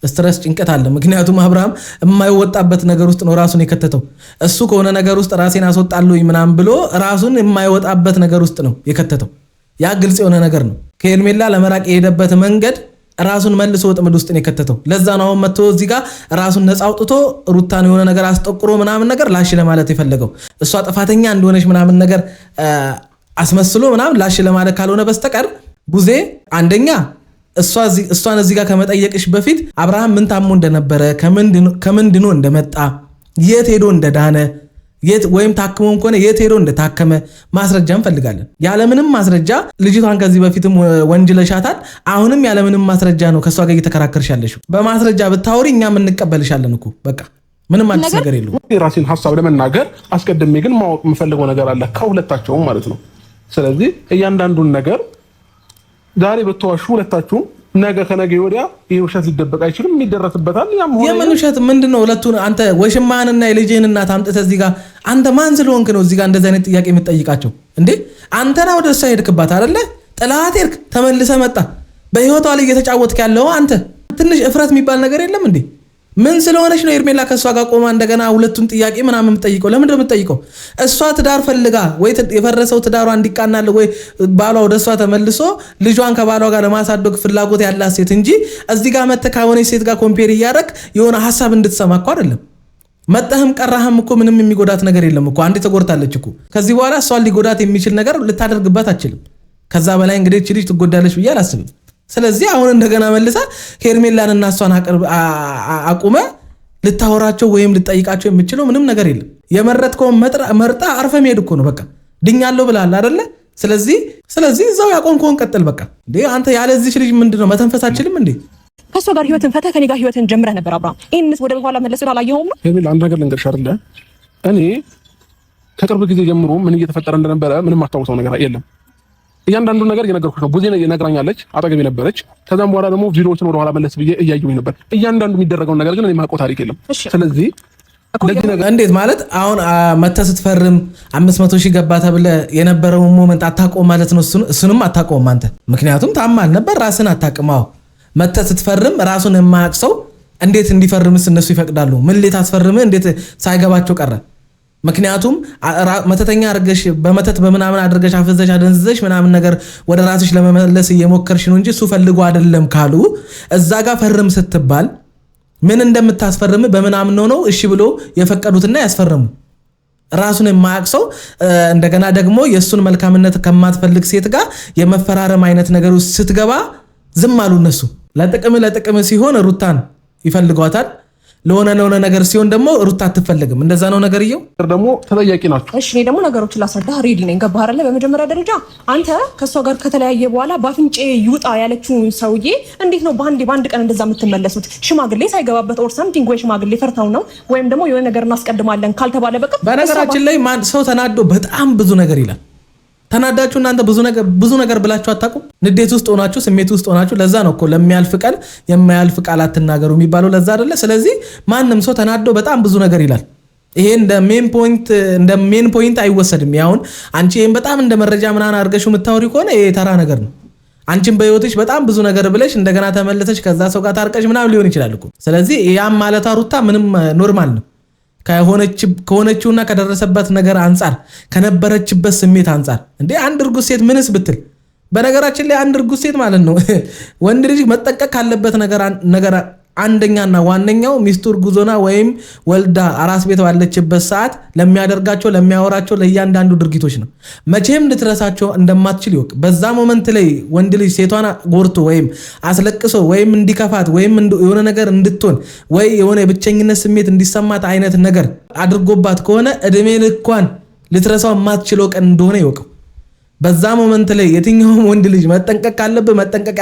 ስትረስ ጭንቀት አለ ምክንያቱም አብርሃም የማይወጣበት ነገር ውስጥ ነው ራሱን የከተተው እሱ ከሆነ ነገር ውስጥ ራሴን አስወጣለሁኝ ምናምን ብሎ ራሱን የማይወጣበት ነገር ውስጥ ነው የከተተው ያ ግልጽ የሆነ ነገር ነው ከሄርሜላ ለመራቅ የሄደበት መንገድ ራሱን መልሶ ወጥመድ ውስጥ ነው የከተተው ለዛ ነው አሁን መጥቶ እዚህ ጋር ራሱን ነፃ አውጥቶ ሩታን የሆነ ነገር አስጠቁሮ ምናምን ነገር ላሽ ለማለት የፈለገው እሷ ጥፋተኛ እንደሆነች ምናምን ነገር አስመስሎ ምናምን ላሽ ለማለት ካልሆነ በስተቀር ቡዜ አንደኛ እሷን እዚህ ጋር ከመጠየቅሽ በፊት አብርሃም ምን ታሞ እንደነበረ ከምን ድኖ እንደመጣ የት ሄዶ እንደዳነ ወይም ታክሞም ከሆነ የት ሄዶ እንደታከመ ማስረጃ እንፈልጋለን ያለምንም ማስረጃ ልጅቷን ከዚህ በፊትም ወንጅለሻታል አሁንም ያለምንም ማስረጃ ነው ከሷ ጋር እየተከራከርሽ ያለሽው በማስረጃ ብታወሪ እኛም እንቀበልሻለን እኮ በቃ ምንም አዲስ ነገር የለውም የራሴን ሐሳብ ለመናገር አስቀድሜ ግን ማወቅ የምፈልገው ነገር አለ ከሁለታቸውም ማለት ነው ስለዚህ እያንዳንዱን ነገር ዛሬ በተዋሹ ሁለታችሁም ነገ ከነገ ወዲያ ይሄ ውሸት ሊደበቅ አይችልም የሚደረስበታል ያም ሆነ የምን ውሸት ምንድነው ሁለቱን አንተ ወሽማንና የልጅህን እናት አምጥተህ እዚህ ጋር አንተ ማን ስለሆንክ ነው እዚህ ጋር እንደዚህ አይነት ጥያቄ የምትጠይቃቸው እንዴ አንተና ወደ እሷ ሄድክባት አይደለ ጥላት ሄድክ ተመልሰህ መጣ በህይወቷ ላይ እየተጫወትክ ያለው አንተ ትንሽ እፍረት የሚባል ነገር የለም እንዴ ምን ስለሆነች ነው ኤርሜላ ከሷ ጋር ቆማ እንደገና ሁለቱን ጥያቄ ምናምን የምትጠይቀው ለምንድነው የምትጠይቀው እሷ ትዳር ፈልጋ ወይ የፈረሰው ትዳሯ እንዲቃናል ወይ ባሏ ወደ እሷ ተመልሶ ልጇን ከባሏ ጋር ለማሳደግ ፍላጎት ያላት ሴት እንጂ እዚህ ጋር መተህ ከሆነች ሴት ጋር ኮምፔር እያደረግ የሆነ ሐሳብ እንድትሰማ እኮ አይደለም መጣህም ቀራህም እኮ ምንም የሚጎዳት ነገር የለም እኮ አንዴ ተጎድታለች እኮ ከዚህ በኋላ እሷን ሊጎዳት የሚችል ነገር ልታደርግባት አትችልም ከዛ በላይ እንግዲህ እቺ ልጅ ትጎዳለች ብዬ አላስብም ስለዚህ አሁን እንደገና መልሳ ሄርሜላንና እሷን አቁመ ልታወራቸው ወይም ልጠይቃቸው የምችለው ምንም ነገር የለም የመረጥከውን መርጣ አርፈ መሄድ እኮ ነው በቃ ድኛለሁ ብለሃል አይደለ ስለዚህ እዛው ያቆምከውን ቀጥል በቃ እንዴ አንተ ያለዚች ልጅ ምንድነው መተንፈስ አትችልም እንዴ ከሷ ጋር ህይወትን ፈተህ ከኔ ጋር ህይወትን ጀምረህ ነበር አብርሃም ይሄንስ ወደ ኋላ መለስ አላየኸውም ነው ሄርሜላ አንድ ነገር ልንገርሽ አይደለ እኔ ከቅርብ ጊዜ ጀምሮ ምን እየተፈጠረ እንደነበረ ምንም አታውሰው ነገር የለም እያንዳንዱ ነገር እየነገርኩሽ ነው ቡዜ ነግራኛለች አጠገቤ ነበረች ከዛም በኋላ ደግሞ ቪዲዮዎችን ወደ ኋላ መለስ ብዬ እያየሁኝ ነበር እያንዳንዱ የሚደረገው ነገር ግን እኔ ማውቀው ታሪክ የለም ስለዚህ እንዴት ማለት አሁን መተህ ስትፈርም 500,000 ገባ ተብለህ የነበረውን ሞመንት አታውቀውም ማለት ነው እሱንም አታውቀውም አንተ ምክንያቱም ታማል ነበር ራስን አታውቅማው መተህ ስትፈርም ራሱን የማያውቅ ሰው እንዴት እንዲፈርምስ እነሱ ይፈቅዳሉ ምን ሊታስፈርምህ እንዴት ሳይገባቸው ቀረ ምክንያቱም መተተኛ አድርገሽ በመተት በምናምን አድርገሽ አፈዘሽ አደንዝዘሽ ምናምን ነገር ወደ ራስሽ ለመመለስ እየሞከርሽ ነው እንጂ እሱ ፈልጎ አይደለም ካሉ እዛ ጋር ፈርም ስትባል ምን እንደምታስፈርም በምናምን ነው እሺ ብሎ የፈቀዱትና ያስፈርሙ ራሱን የማያውቅ ሰው እንደገና ደግሞ የሱን መልካምነት ከማትፈልግ ሴት ጋር የመፈራረም አይነት ነገር ውስጥ ስትገባ ዝም አሉ እነሱ። ለጥቅም ሲሆን ሩታን ይፈልጓታል፣ ለሆነ ነገር ሲሆን ደግሞ ሩታ አትፈልግም። እንደዛ ነው ነገርየው። ደግሞ ተጠያቂ ናቸው። እሺ እኔ ደግሞ ነገሮችን ላስረዳህ ሬዲ ነኝ። ገባህ አይደለ? በመጀመሪያ ደረጃ አንተ ከሷ ጋር ከተለያየ በኋላ ባፍንጬ ይውጣ ያለችው ሰውዬ እንዴት ነው በአንድ ቀን እንደዛ የምትመለሱት? ሽማግሌ ሳይገባበት ኦር ሰምቲንግ ወይ ሽማግሌ ፈርተው ነው ወይም ደግሞ የሆነ ነገር እናስቀድማለን ካልተባለ በቃ። በነገራችን ላይ ሰው ተናዶ በጣም ብዙ ነገር ይላል። ተናዳችሁ እናንተ ብዙ ነገር ብላችሁ አታውቁም? ንዴት ውስጥ ሆናችሁ ስሜት ውስጥ ሆናችሁ። ለዛ ነው እኮ ለሚያልፍ ቀን የማያልፍ ቃል አትናገሩ የሚባለው ለዛ አይደለ? ስለዚህ ማንም ሰው ተናዶ በጣም ብዙ ነገር ይላል። ይሄ እንደ ሜን ፖይንት አይወሰድም። ያውን አንቺ ይሄን በጣም እንደ መረጃ ምናምን አድርገሽው የምታወሪ ከሆነ ይሄ ተራ ነገር ነው። አንቺም በህይወትሽ በጣም ብዙ ነገር ብለሽ እንደገና ተመለሰሽ ከዛ ሰው ጋር ታርቀሽ ምናምን ሊሆን ይችላል እኮ። ስለዚህ ያም ማለት ሩታ ምንም ኖርማል ነው ከሆነችውና ከደረሰበት ነገር አንጻር ከነበረችበት ስሜት አንጻር። እንዴ አንድ እርጉዝ ሴት ምንስ ብትል፣ በነገራችን ላይ አንድ እርጉዝ ሴት ማለት ነው ወንድ ልጅ መጠንቀቅ ካለበት ነገር አንደኛና ዋነኛው ሚስቱ እርጉዞና ወይም ወልዳ አራስ ቤት ባለችበት ሰዓት ለሚያወራቸው ለእያንዳንዱ ድርጊቶች ነው። መቼም ልትረሳቸው እንደማትችል ይወቅ። በዛ ሞመንት ላይ ወንድ ልጅ ሴቷን ጎርቶ ወይም አስለቅሶ ወይም እንዲከፋት ወይም የሆነ ነገር እንድትሆን ወይ የሆነ የብቸኝነት ስሜት እንዲሰማት አይነት ነገር አድርጎባት ከሆነ እድሜ ልኳን ልትረሳው የማትችለው ቀን እንደሆነ ይወቀው። በዛ ሞመንት ላይ የትኛውም ወንድ ልጅ መጠንቀቅ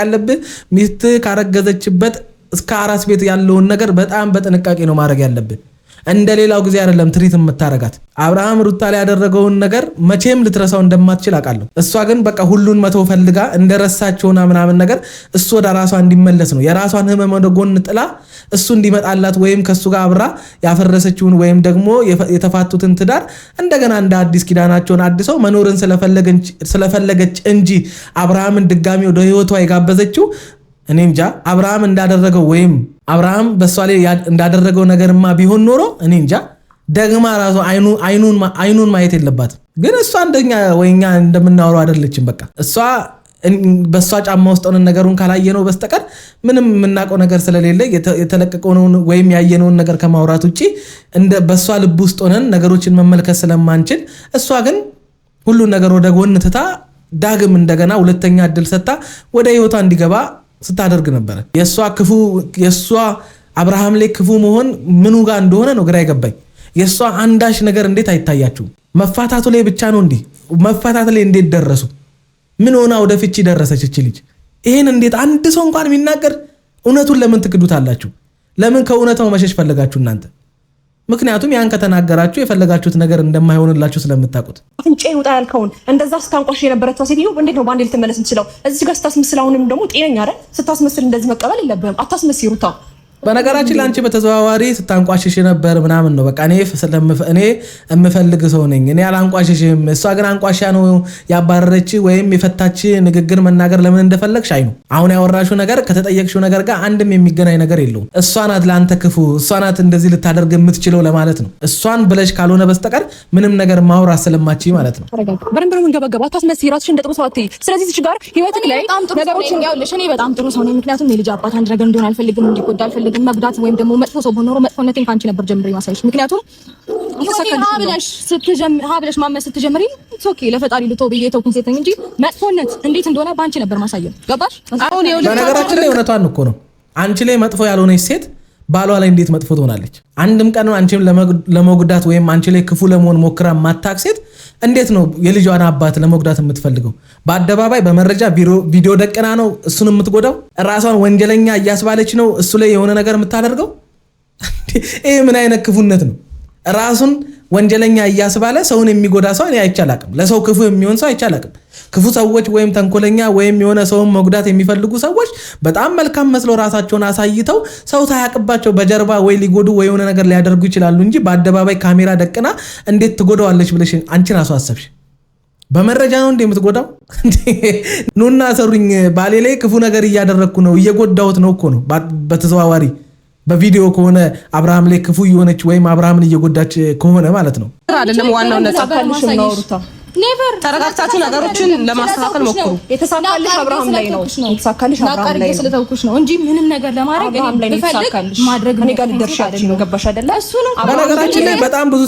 ያለብህ ሚስት ካረገዘችበት እስከ አራስ ቤት ያለውን ነገር በጣም በጥንቃቄ ነው ማድረግ ያለብን። እንደሌላው ጊዜ አይደለም ትሪት የምታረጋት። አብርሃም ሩታ ላይ ያደረገውን ነገር መቼም ልትረሳው እንደማትችል አውቃለሁ። እሷ ግን በቃ ሁሉን መተው ፈልጋ እንደረሳቸውና ምናምን ነገር እሱ ወደ ራሷ እንዲመለስ ነው የራሷን ህመም ወደ ጎን ጥላ እሱ እንዲመጣላት ወይም ከሱ ጋር አብራ ያፈረሰችውን ወይም ደግሞ የተፋቱትን ትዳር እንደገና እንደ አዲስ ኪዳናቸውን አድሰው መኖርን ስለፈለገች እንጂ አብርሃምን ድጋሚ ወደ ህይወቷ የጋበዘችው እኔ እንጃ። አብርሃም እንዳደረገው ወይም አብርሃም በሷ ላይ እንዳደረገው ነገርማ ቢሆን ኖሮ እኔ እንጃ ደግማ ራሱ አይኑን ማየት የለባትም። ግን እሷ እንደኛ ወይኛ እንደምናወራው አይደለችም። በቃ እሷ በሷ ጫማ ውስጥ ሆነን ነገሩን ካላየነው በስተቀር ምንም የምናውቀው ነገር ስለሌለ የተለቀቀውን ወይም ያየነውን ነገር ከማውራት ውጪ በሷ ልብ ውስጥ ሆነን ነገሮችን መመልከት ስለማንችል እሷ ግን ሁሉን ነገር ወደ ጎን ትታ ዳግም እንደገና ሁለተኛ እድል ሰጥታ ወደ ህይወቷ እንዲገባ ስታደርግ ነበር። የሷ አብርሃም ላይ ክፉ መሆን ምኑ ጋር እንደሆነ ነው ግራ ይገባኝ። የሷ አንዳሽ ነገር እንዴት አይታያችሁም? መፋታቱ ላይ ብቻ ነው እንዴ? መፋታት ላይ እንዴት ደረሱ? ምን ሆና ወደ ፍቺ ደረሰች እቺ ልጅ? ይሄን እንዴት አንድ ሰው እንኳን የሚናገር? እውነቱን ለምን ትክዱታላችሁ? ለምን ከእውነታው መሸሽ ፈለጋችሁ እናንተ? ምክንያቱም ያን ከተናገራችሁ የፈለጋችሁት ነገር እንደማይሆንላችሁ ስለምታውቁት። አፍንጫ ይውጣ ያልከውን እንደዛ ስታንቋሽ የነበረችው ሴትዮ እንዴት ነው በአንዴ ልትመለስ የምትችለው? እዚህ ጋር ስታስመስል አሁንም ደግሞ ጤነኛ አይደል? ስታስመስል እንደዚህ መቀበል የለብህም። አታስመስል ሩታ። በነገራችን ላይ አንቺ በተዘዋዋሪ ስታንቋሽሽ ነበር ምናምን ነው። በቃ እኔ የምፈልግ ሰው ነኝ፣ እኔ አላንቋሽሽም። እሷ ግን አንቋሻ ነው ያባረረች ወይም የፈታች ንግግር መናገር ለምን እንደፈለግሽ አይ ነው። አሁን ያወራሽው ነገር ከተጠየቅሽው ነገር ጋር አንድም የሚገናኝ ነገር የለውም። እሷ ናት ለአንተ ክፉ፣ እሷ ናት እንደዚህ ልታደርግ የምትችለው ለማለት ነው። እሷን ብለሽ ካልሆነ በስተቀር ምንም ነገር ማውራት ስለማችይ ማለት ነው። በደንብ ነው የምንገባገባ። አታስመስይ፣ ራስሽን እንደ ጥሩ ሰው አትይ። ስለዚህ እዚህ ጋር ህይወትክ ላይ ነገሮችን ያውልሽ። እኔ በጣም ጥሩ ሰው ነኝ፣ ምክንያቱም የልጅ አባት አንድ ነገር እንደሆነ አልፈልግም፣ እንዲጎዳ አልፈልግም። መጉዳት ወይም ደግሞ መጥፎ ሰው ሆኖ መጥፎነቴን ካንቺ ነበር ጀምሬ ማሳይሽ። ምክንያቱም ሀብለሽ ማመስ ስትጀምሪ ኦኬ ለፈጣሪ ልተው ብዬ ተውኩኝ ሴት እንጂ መጥፎነት እንዴት እንደሆነ ባንቺ ነበር ማሳየው። ገባሽ? አሁን በነገራችን ላይ እውነቷን እኮ ነው። አንቺ ላይ መጥፎ ያልሆነች ሴት ባሏ ላይ እንዴት መጥፎ ትሆናለች? አንድም ቀን አንቺን ለመጉዳት ወይም አንቺ ላይ ክፉ ለመሆን ሞክራ ማታቅ ሴት እንዴት ነው የልጇን አባት ለመጉዳት የምትፈልገው? በአደባባይ በመረጃ ቪዲዮ ደቅና ነው እሱን የምትጎዳው? ራሷን ወንጀለኛ እያስባለች ነው እሱ ላይ የሆነ ነገር የምታደርገው? ይሄ ምን አይነት ክፉነት ነው? ራሱን ወንጀለኛ እያስባለ ሰውን የሚጎዳ ሰው እኔ አይቻላቅም። ለሰው ክፉ የሚሆን ሰው አይቻላቅም። ክፉ ሰዎች ወይም ተንኮለኛ ወይም የሆነ ሰውን መጉዳት የሚፈልጉ ሰዎች በጣም መልካም መስለው ራሳቸውን አሳይተው ሰው ሳያቅባቸው በጀርባ ወይ ሊጎዱ ወይ የሆነ ነገር ሊያደርጉ ይችላሉ እንጂ በአደባባይ ካሜራ ደቅና እንዴት ትጎዳዋለች ብለሽ አንቺ ራሱ አሰብሽ? በመረጃ ነው እንዴ የምትጎዳው? ኑና ሰሩኝ ባሌ ላይ ክፉ ነገር እያደረግኩ ነው እየጎዳሁት ነው እኮ ነው በተዘዋዋሪ በቪዲዮ ከሆነ አብርሃም ላይ ክፉ የሆነች ወይም አብርሃምን እየጎዳች ከሆነ ማለት ነው። አይደለም ዋናው ነፃ ካልሽ ነው ሩታ ኔቨር ተረጋግታችሁ ነገሮችን ለማስተካከል ሞክሩ። የተሳካልሽ አብርሃም ላይ ነው። የተሳካልሽ አብርሃም ላይ ነው ስለተውኩሽ ነው እንጂ ምንም ነገር ለማድረግ ማድረግ እኔ ጋር ልደርሽ አይደለም። ገባሽ አይደለ? በነገራችን ላይ በጣም ብዙ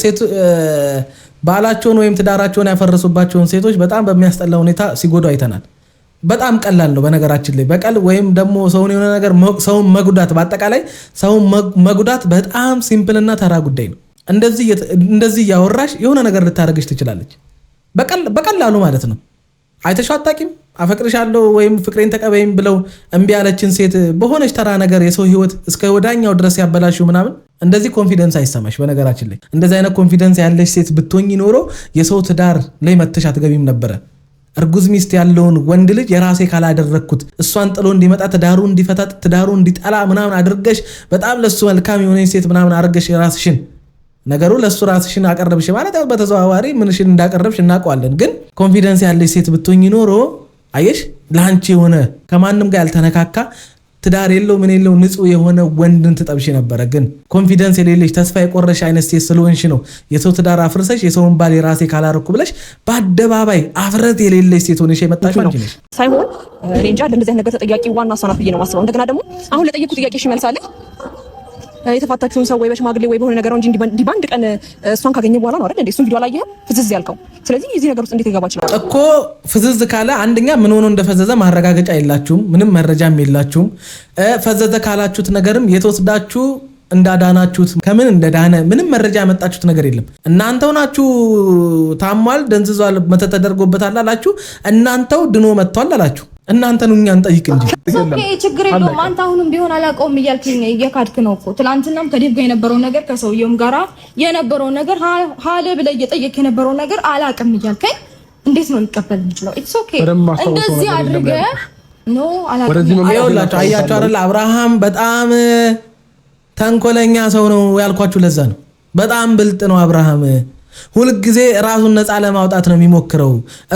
ሴት ባላቸውን ወይም ትዳራቸውን ያፈረሱባቸውን ሴቶች በጣም በሚያስጠላ ሁኔታ ሲጎዱ አይተናል። በጣም ቀላል ነው በነገራችን ላይ በቀል ወይም ደግሞ ሰውን የሆነ ነገር ሰውን መጉዳት፣ በአጠቃላይ ሰውን መጉዳት በጣም ሲምፕልና ተራ ጉዳይ ነው። እንደዚህ እያወራሽ የሆነ ነገር ልታደርግሽ ትችላለች በቀላሉ ማለት ነው። አይተሽው አታውቂም? አፈቅርሻለሁ ወይም ፍቅሬን ተቀበይም ብለው እምቢ ያለችን ሴት በሆነች ተራ ነገር የሰው ህይወት እስከ ወዳኛው ድረስ ያበላሽው ምናምን። እንደዚህ ኮንፊደንስ አይሰማሽ። በነገራችን ላይ እንደዚህ አይነት ኮንፊደንስ ያለሽ ሴት ብትሆኚ ኖሮ የሰው ትዳር ላይ መተሽ አትገቢም ነበረ። እርጉዝ ሚስት ያለውን ወንድ ልጅ የራሴ ካላደረግኩት እሷን ጥሎ እንዲመጣ ትዳሩ እንዲፈታ ትዳሩ እንዲጠላ ምናምን አድርገሽ በጣም ለሱ መልካም የሆነች ሴት ምናምን አድርገሽ የራስሽን ነገሩ ለሱ ራስሽን አቀረብሽ ማለት በተዘዋዋሪ ምንሽን እንዳቀረብሽ እናውቀዋለን። ግን ኮንፊደንስ ያለሽ ሴት ብትሆኚ ኖሮ አየሽ ለአንቺ የሆነ ከማንም ጋር ያልተነካካ ትዳር የለው ምን የለው ንጹህ የሆነ ወንድን ትጠብሽ ነበረ። ግን ኮንፊደንስ የሌለሽ ተስፋ የቆረሽ አይነት ሴት ስለሆንሽ ነው የሰው ትዳር አፍርሰሽ የሰውን ባል የራሴ ካላረኩ ብለሽ በአደባባይ አፍረት የሌለሽ ሴት ሆነሽ የመጣሽው አንቺ ነሽ። ሳይሆን እኔ እንጃ ለእንደዚህ ነገር ተጠያቂ ዋና እሷ ናት ብዬ ነው የማስበው። እንደገና ደግሞ አሁን ለጠየቁት ጥያቄሽ መልሳለህ የተፋታችሁን ሰው ወይ በሽማግሌ ወይ በሆነ ነገር እንጂ እንዲህ ባንድ ቀን እሷን ካገኘ በኋላ ነው አይደል እንዴ እሱን ቪዲዮ አላየህም? ፍዝዝ ያልከው። ስለዚህ እዚህ ነገር ውስጥ እንዴት ይገባ ይችላል እኮ? ፍዝዝ ካለ አንደኛ ምን ሆኖ እንደፈዘዘ ማረጋገጫ የላችሁም፣ ምንም መረጃም የላችሁም። ፈዘዘ ካላችሁት ነገርም የተወስዳችሁ እንዳዳናችሁት ከምን እንደዳነ ምንም መረጃ ያመጣችሁት ነገር የለም። እናንተው ናችሁ ታሟል ደንዝዟል መተት ተደርጎበታል አላችሁ፣ እናንተው ድኖ መጥቷል አላችሁ። እናንተን እኛን ጠይቅ እንጂ ኦኬ ችግር የለውም። አንተ አሁንም ቢሆን አላውቀውም እያልከኝ እየካድክ ነው እኮ። ትናንትናም ከዴቭ ጋር የነበረው ነገር ከሰውየውም ጋራ የነበረው ነገር ሀለ ብለህ እየጠየቅ የነበረው ነገር አላውቅም እያልከኝ እንዴት ነው ሊቀበል የሚችለው? ኢትስ ኦኬ እንደዚህ አድርገህ ኖ አላውቅም። ይኸውላችሁ አያችሁ አይደል አብርሃም በጣም ተንኮለኛ ሰው ነው ያልኳችሁ ለዛ ነው። በጣም ብልጥ ነው አብርሃም። ሁልጊዜ ራሱን ነፃ ለማውጣት ነው የሚሞክረው።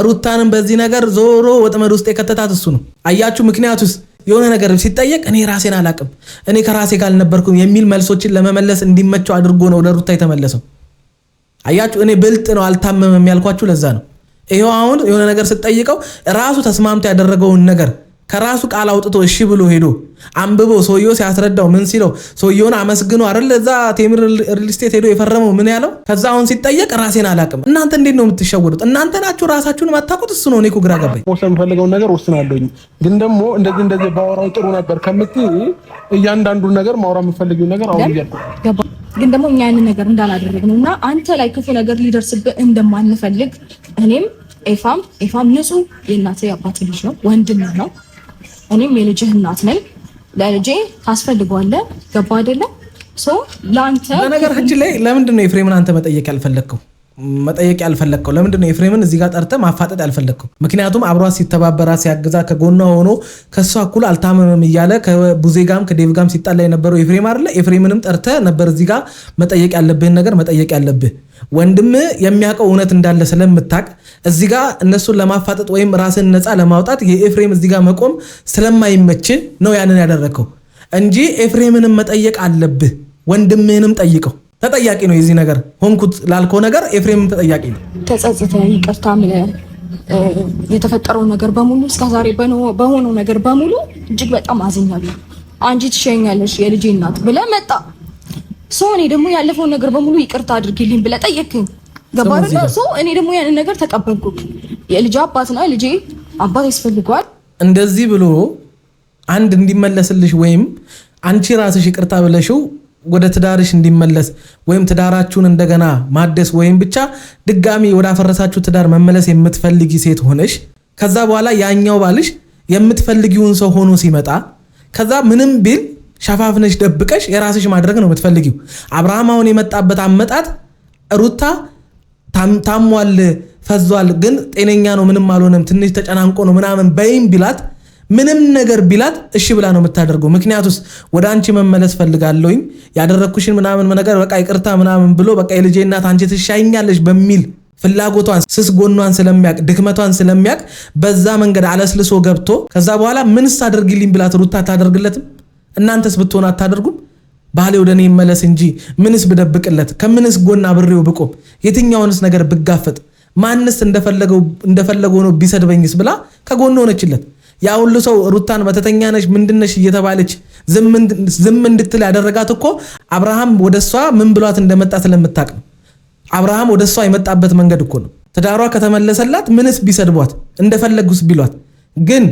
ሩታንም በዚህ ነገር ዞሮ ወጥመድ ውስጥ የከተታት እሱ ነው። አያችሁ ምክንያቱስ የሆነ ነገር ሲጠየቅ እኔ ራሴን አላቅም እኔ ከራሴ ጋር አልነበርኩም የሚል መልሶችን ለመመለስ እንዲመቸው አድርጎ ነው ወደ ሩታ የተመለሰው። አያችሁ እኔ ብልጥ ነው አልታመመም ያልኳችሁ ለዛ ነው። ይሄው አሁን የሆነ ነገር ስትጠይቀው ራሱ ተስማምቶ ያደረገውን ነገር ከራሱ ቃል አውጥቶ እሺ ብሎ ሄዶ አንብቦ ሰውየው ሲያስረዳው ምን ሲለው ሰውየውን አመስግኖ አይደል እዛ ቴምር ሪል ስቴት ሄዶ የፈረመው ምን ያለው። ከዛ አሁን ሲጠየቅ ራሴን አላቅም። እናንተ እንዴት ነው የምትሸወዱት? እናንተ ናችሁ ራሳችሁን ማታውቁት። እሱ ነው እኔ እኮ ግራ ገባኝ። ወሰን የምፈልገውን ነገር ወስናለሁኝ። ግን ደግሞ እንደዚህ ባወራው ጥሩ ነበር ከምትይ እያንዳንዱን ነገር ማውራት የምፈልጊው ነገር አሁን ይያልኩ ግን ደግሞ እኛ ያንን ነገር እንዳላደረግነውና አንተ ላይ ክፉ ነገር ሊደርስብህ እንደማንፈልግ እኔም ኤፋም ንጹህ የእናቴ አባት ልጅ ነው ወንድም ነው። እኔም የልጅህ እናት ነኝ። ለልጄ ታስፈልገዋለህ። ገባ አይደለም? ሶ ላንተ በነገራችን ላይ ለምንድን ነው ኤፍሬምን አንተ መጠየቅ ያልፈለግከው? ለምንድን ነው ኤፍሬምን እዚህ ጋር ጠርተህ ማፋጠጥ ያልፈለግከው? ምክንያቱም አብሯት ሲተባበራ ሲያግዛ ከጎኗ ሆኖ ከሷ እኩል አልታመመም እያለ ከቡዜ ጋም ከዴቭ ጋም ሲጣላ የነበረው ኤፍሬም አይደለ? ኤፍሬምንም ጠርተህ ነበር እዚህ ጋር መጠየቅ ያለብህን ነገር መጠየቅ ያለብህ። ወንድም የሚያውቀው እውነት እንዳለ ስለምታቅ እዚህ ጋር እነሱን ለማፋጠጥ ወይም ራስን ነፃ ለማውጣት የኤፍሬም እዚህ ጋር መቆም ስለማይመች ነው ያንን ያደረከው እንጂ ኤፍሬምንም መጠየቅ አለብህ። ወንድምህንም ጠይቀው። ተጠያቂ ነው የዚህ ነገር ሆንኩት ላልከው ነገር ኤፍሬምም ተጠያቂ ነው። ተጸጽተህ ይቅርታ ምለህ የተፈጠረው ነገር በሙሉ እስከዛሬ በሆነው ነገር በሙሉ እጅግ በጣም አዝኛለሁ። አንቺ ትሸኛለሽ የልጄ እናት ብለህ መጣ ሰው። እኔ ደግሞ ያለፈውን ነገር በሙሉ ይቅርታ አድርጊልኝ ብለህ ጠየቅኝ። ገባ አይደል? ሰው እኔ ደግሞ ያንን ነገር ተቀበልኩ። የልጄ አባትና ልጄ አባት ያስፈልገዋል። እንደዚህ ብሎ አንድ እንዲመለስልሽ ወይም አንቺ ራስሽ ይቅርታ ብለሽው ወደ ትዳርሽ እንዲመለስ ወይም ትዳራችሁን እንደገና ማደስ ወይም ብቻ ድጋሚ ወደ አፈረሳችሁ ትዳር መመለስ የምትፈልጊ ሴት ሆነሽ ከዛ በኋላ ያኛው ባልሽ የምትፈልጊውን ሰው ሆኖ ሲመጣ ከዛ ምንም ቢል ሸፋፍነሽ ደብቀሽ የራስሽ ማድረግ ነው የምትፈልጊው። አብርሃም አሁን የመጣበት አመጣጥ ሩታ ታሟል ፈዟል ግን ጤነኛ ነው ምንም አልሆነም ትንሽ ተጨናንቆ ነው ምናምን በይም ቢላት ምንም ነገር ቢላት እሺ ብላ ነው የምታደርገው። ምክንያቱስ ወደ አንቺ መመለስ ፈልጋለሁኝ ያደረኩሽን ምናምን ነገር በቃ ይቅርታ ምናምን ብሎ በቃ የልጄ እናት አንቺ ትሻኛለሽ በሚል ፍላጎቷን ስስ ጎኗን ስለሚያቅ ድክመቷን ስለሚያቅ በዛ መንገድ አለስልሶ ገብቶ ከዛ በኋላ ምንስ አድርግልኝ ብላት ሩታ ታደርግለትም? እናንተስ ብትሆን አታደርጉም? ባሌ ወደ እኔ ይመለስ እንጂ ምንስ ብደብቅለት ከምንስ ጎን አብሬው ብቆም የትኛውንስ ነገር ብጋፈጥ ማንስ እንደፈለገው ነው ቢሰድበኝስ ብላ ከጎን ሆነችለት። ያ ሁሉ ሰው ሩታን መተተኛ ነሽ ምንድነሽ እየተባለች ዝም እንድትል ያደረጋት እኮ አብርሃም ወደሷ ምን ብሏት እንደመጣ ስለምታውቅ ነው። አብርሃም ወደሷ የመጣበት መንገድ እኮ ነው። ትዳሯ ከተመለሰላት ምንስ ቢሰድቧት እንደፈለጉስ ቢሏት፣ ግን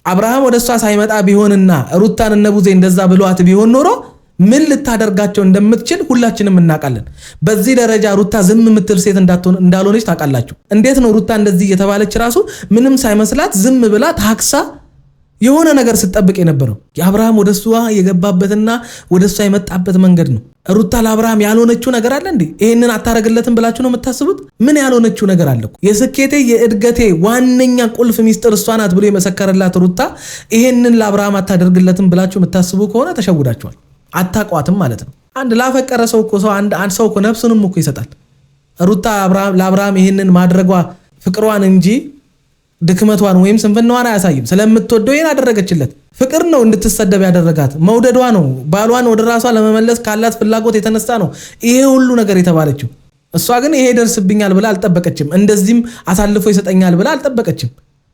አብርሃም ወደሷ ሳይመጣ ቢሆንና ሩታን እነቡዜ እንደዛ ብሏት ቢሆን ኖሮ ምን ልታደርጋቸው እንደምትችል ሁላችንም እናውቃለን። በዚህ ደረጃ ሩታ ዝም የምትል ሴት እንዳልሆነች ታውቃላችሁ። እንዴት ነው ሩታ እንደዚህ እየተባለች ራሱ ምንም ሳይመስላት ዝም ብላ ታክሳ የሆነ ነገር ስትጠብቅ የነበረው? የአብርሃም ወደሷ የገባበትና ወደሷ የመጣበት መንገድ ነው። ሩታ ለአብርሃም ያልሆነችው ነገር አለ እንዴ? ይሄንን አታረግለትም ብላችሁ ነው የምታስቡት? ምን ያልሆነችው ነገር አለ? የስኬቴ የእድገቴ ዋነኛ ቁልፍ ሚስጥር እሷ ናት ብሎ የመሰከረላት ሩታ ይሄንን ለአብርሃም አታደርግለትም ብላችሁ የምታስቡ ከሆነ ተሸውዳችኋል። አታቋትም ማለት ነው። አንድ ላፈቀረ ሰው እኮ አንድ ሰው እኮ ነፍሱንም እኮ ይሰጣል። ሩታ ለአብርሃም ይሄንን ማድረጓ ፍቅሯን እንጂ ድክመቷን ወይም ስንፍናዋን አያሳይም። ስለምትወደው ይሄን አደረገችለት። ፍቅር ነው እንድትሰደብ ያደረጋት፣ መውደዷ ነው። ባሏን ወደ ራሷ ለመመለስ ካላት ፍላጎት የተነሳ ነው ይሄ ሁሉ ነገር የተባለችው። እሷ ግን ይሄ ደርስብኛል ብላ አልጠበቀችም። እንደዚህም አሳልፎ ይሰጠኛል ብላ አልጠበቀችም።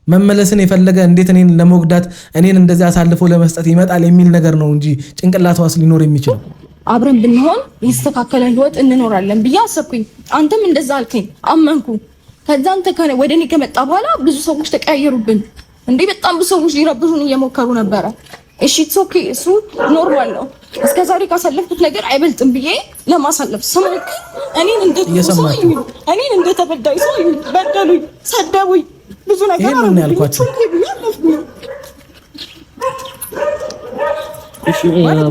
መመለስን የፈለገ እንዴት እኔን ለመጉዳት እኔን እንደዚህ አሳልፎ ለመስጠት ይመጣል የሚል ነገር ነው እንጂ ጭንቅላቷስ ሊኖር የሚችለው። አብረን ብንሆን ይስተካከለ ህይወት እንኖራለን ብዬ አሰብኩኝ። አንተም እንደዛ አልከኝ፣ አመንኩ። ከዛ አንተ ወደ እኔ ከመጣ በኋላ ብዙ ሰዎች ተቀያየሩብን። እንዴ በጣም ብዙ ሰዎች ሊረብሹን እየሞከሩ ነበረ። እሺ ኦኬ፣ እሱ ኖርማል ነው። እስከዛሬ ካሳለፍኩት ነገር አይበልጥም ብዬ ለማሳለፍ ስሞክ እኔን እንደተበዳይ ሰው በደሉኝ፣ ሰደቡኝ፣ ብዙ ነገር ያልኳቸው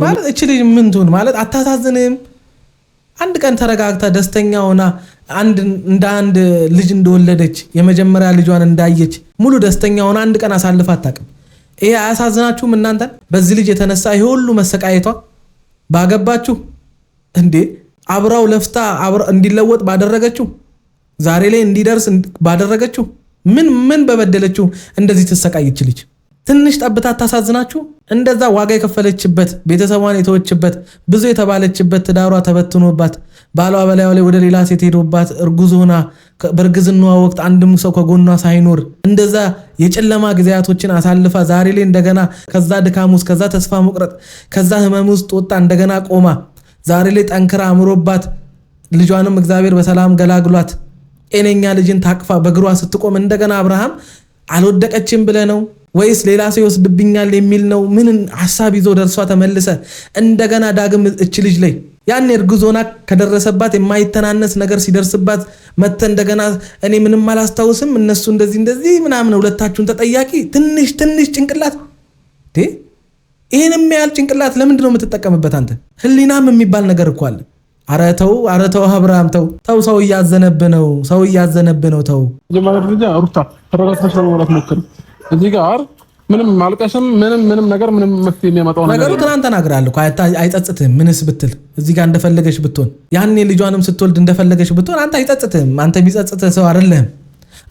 ማለት እቺ ልጅ ምን ትሁን ማለት አታሳዝንም? አንድ ቀን ተረጋግታ ደስተኛ ሆና እንደ አንድ ልጅ እንደወለደች የመጀመሪያ ልጇን እንዳየች ሙሉ ደስተኛ ሆና አንድ ቀን አሳልፋ አታውቅም። ይሄ አያሳዝናችሁም እናንተን? በዚህ ልጅ የተነሳ ይሄ ሁሉ መሰቃየቷ ባገባችሁ እንዴ? አብራው ለፍታ እንዲለወጥ ባደረገችው፣ ዛሬ ላይ እንዲደርስ ባደረገችው ምን በበደለችው እንደዚህ ትሰቃይች ልጅ? ትንሽ ጠብታ ታሳዝናችሁ? እንደዛ ዋጋ የከፈለችበት ቤተሰቧን የተወችበት ብዙ የተባለችበት ትዳሯ ተበትኖባት ባሏ በላዩ ላይ ወደ ሌላ ሴት ሄዶባት እርጉዝ ሆና በእርግዝናዋ ወቅት አንድም ሰው ከጎኗ ሳይኖር እንደዛ የጨለማ ጊዜያቶችን አሳልፋ ዛሬ ላይ እንደገና ከዛ ድካም ውስጥ ከዛ ተስፋ መቁረጥ ከዛ ህመም ውስጥ ወጣ እንደገና ቆማ ዛሬ ላይ ጠንክራ አምሮባት ልጇንም እግዚአብሔር በሰላም ገላግሏት ጤነኛ ልጅን ታቅፋ በእግሯ ስትቆም እንደገና አብርሃም አልወደቀችም ብለህ ነው ወይስ ሌላ ሰው ይወስድብኛል የሚል ነው? ምን ሐሳብ ይዞ ደርሷ ተመልሰ እንደገና ዳግም እች ልጅ ላይ ያን እርግዞና ከደረሰባት የማይተናነስ ነገር ሲደርስባት መተ እንደገና እኔ ምንም አላስታውስም እነሱ እንደዚህ ምናምን ሁለታችሁን ተጠያቂ ትንሽ ጭንቅላት ይሄንም ያህል ጭንቅላት ለምንድን ነው የምትጠቀምበት አንተ? ህሊናም የሚባል ነገር እኮ አለ። ኧረ ተው አብርሃም ተው፣ ሰው እያዘነብህ ነው ተው። ጀማሪ ልጅ ሩታ ተረጋግተሽ ለማውራት ሞክሪ። እዚህ ጋር ምንም ማልቀስም ምንም ነገር ምንም መፍትሄ የሚያመጣው ነገሩ ትናንት ተናግራለሁ። አይጸጽትህም? ምንስ ብትል እዚህ ጋር እንደፈለገሽ ብትሆን ያኔ ልጇንም ስትወልድ እንደፈለገሽ ብትሆን አንተ አይጸጽትህም? አንተ የሚጸጽትህ ሰው አይደለህም።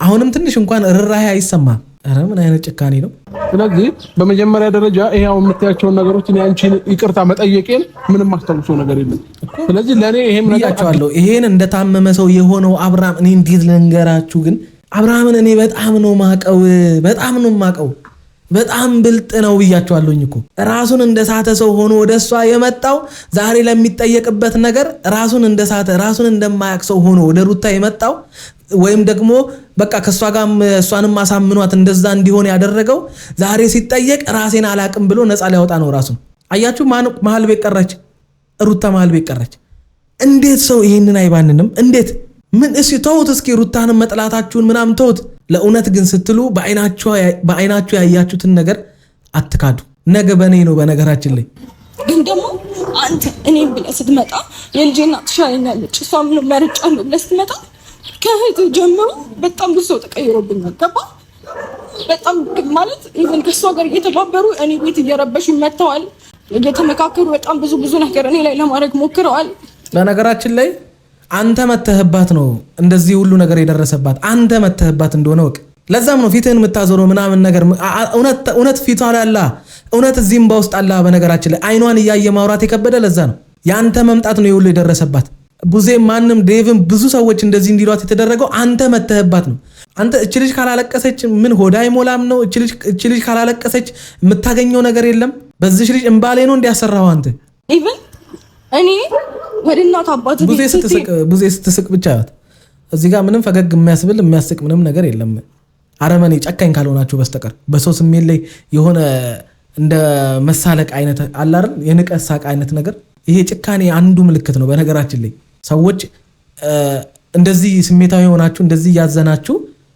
አሁንም ትንሽ እንኳን ርህራሄ አይሰማም። ኧረ ምን አይነት ጭካኔ ነው? ስለዚህ በመጀመሪያ ደረጃ ይሄው የምትያቸውን ነገሮች እኔ አንቺን ይቅርታ መጠየቄን ምንም አስተውሶ ነገር የለም። ስለዚህ ለኔ ይሄም ነገር ያቻለው ይሄን እንደታመመ ሰው የሆነው አብርሃም እኔ እንዴት ልንገራችሁ ግን አብርሃምን እኔ በጣም ነው ማቀው በጣም ብልጥ ነው ብያቸዋለሁኝ እኮ ራሱን እንደሳተ ሰው ሆኖ ወደሷ የመጣው ዛሬ ለሚጠየቅበት ነገር ራሱን እንደሳተ ራሱን እንደማያቅ ሰው ሆኖ ወደ ሩታ የመጣው ወይም ደግሞ በቃ ከሷ ጋር እሷንም ማሳምኗት እንደዛ እንዲሆን ያደረገው ዛሬ ሲጠየቅ ራሴን አላቅም ብሎ ነፃ ሊያወጣ ነው ራሱን። አያችሁ መሀል ቤት ቀረች ሩታ መሀል ቤት ቀረች። እንዴት ሰው ይሄንን አይባንንም? እንዴት ምን ተውት እስኪ ሩታንም መጥላታችሁን ምናምን ተውት። ለእውነት ግን ስትሉ በአይናችሁ ያያችሁትን ነገር አትካዱ። ነገ በኔ ነው። በነገራችን ላይ ግን ደግሞ አንተ እኔም ብለህ ስትመጣ የልጄ እናት ትሻለኛለች እሷ ምን መርጫለሁ ብለህ ስትመጣ ከእህት ጀምሮ በጣም ብዙ ሰው ተቀይሮብኛል። ገባ? በጣም ማለት ኢቭን ከሷ ጋር እየተባበሩ እኔ ቤት እየረበሹ መተዋል። እየተመካከሩ በጣም ብዙ ነገር እኔ ላይ ለማድረግ ሞክረዋል። በነገራችን ላይ አንተ መተህባት ነው እንደዚህ ሁሉ ነገር የደረሰባት። አንተ መተህባት እንደሆነ ወቅ ለዛም ነው ፊትህን የምታዞረው ምናምን ነገር። እውነት ፊቷ ላይ አላ እውነት እዚህም በውስጥ አላ። በነገራችን ላይ አይኗን እያየ ማውራት የከበደ ለዛ ነው። ያንተ መምጣት ነው ሁሉ የደረሰባት። ቡዜ ማንም ዴቭን ብዙ ሰዎች እንደዚህ እንዲሏት የተደረገው አንተ መተህባት ነው። አንተ እቺ ልጅ ካላለቀሰች ምን ሆዳ አይሞላም ነው? እቺ ልጅ ካላለቀሰች የምታገኘው ነገር የለም። በዚህ ልጅ እንባሌ ነው እንዲያሰራው አንተ ኢቭን እኔ ወደ እናት አባት ቡዜ ስትስቅ ብቻ እዚህ ጋር ምንም ፈገግ የሚያስብል የሚያስቅ ምንም ነገር የለም። አረመኔ ጨካኝ ካልሆናችሁ በስተቀር በሰው ስሜት ላይ የሆነ እንደ መሳለቅ አይነት አለ አይደል? የንቀት ሳቅ አይነት ነገር ይሄ ጭካኔ አንዱ ምልክት ነው። በነገራችን ላይ ሰዎች እንደዚህ ስሜታዊ ሆናችሁ እንደዚህ ያዘናችሁ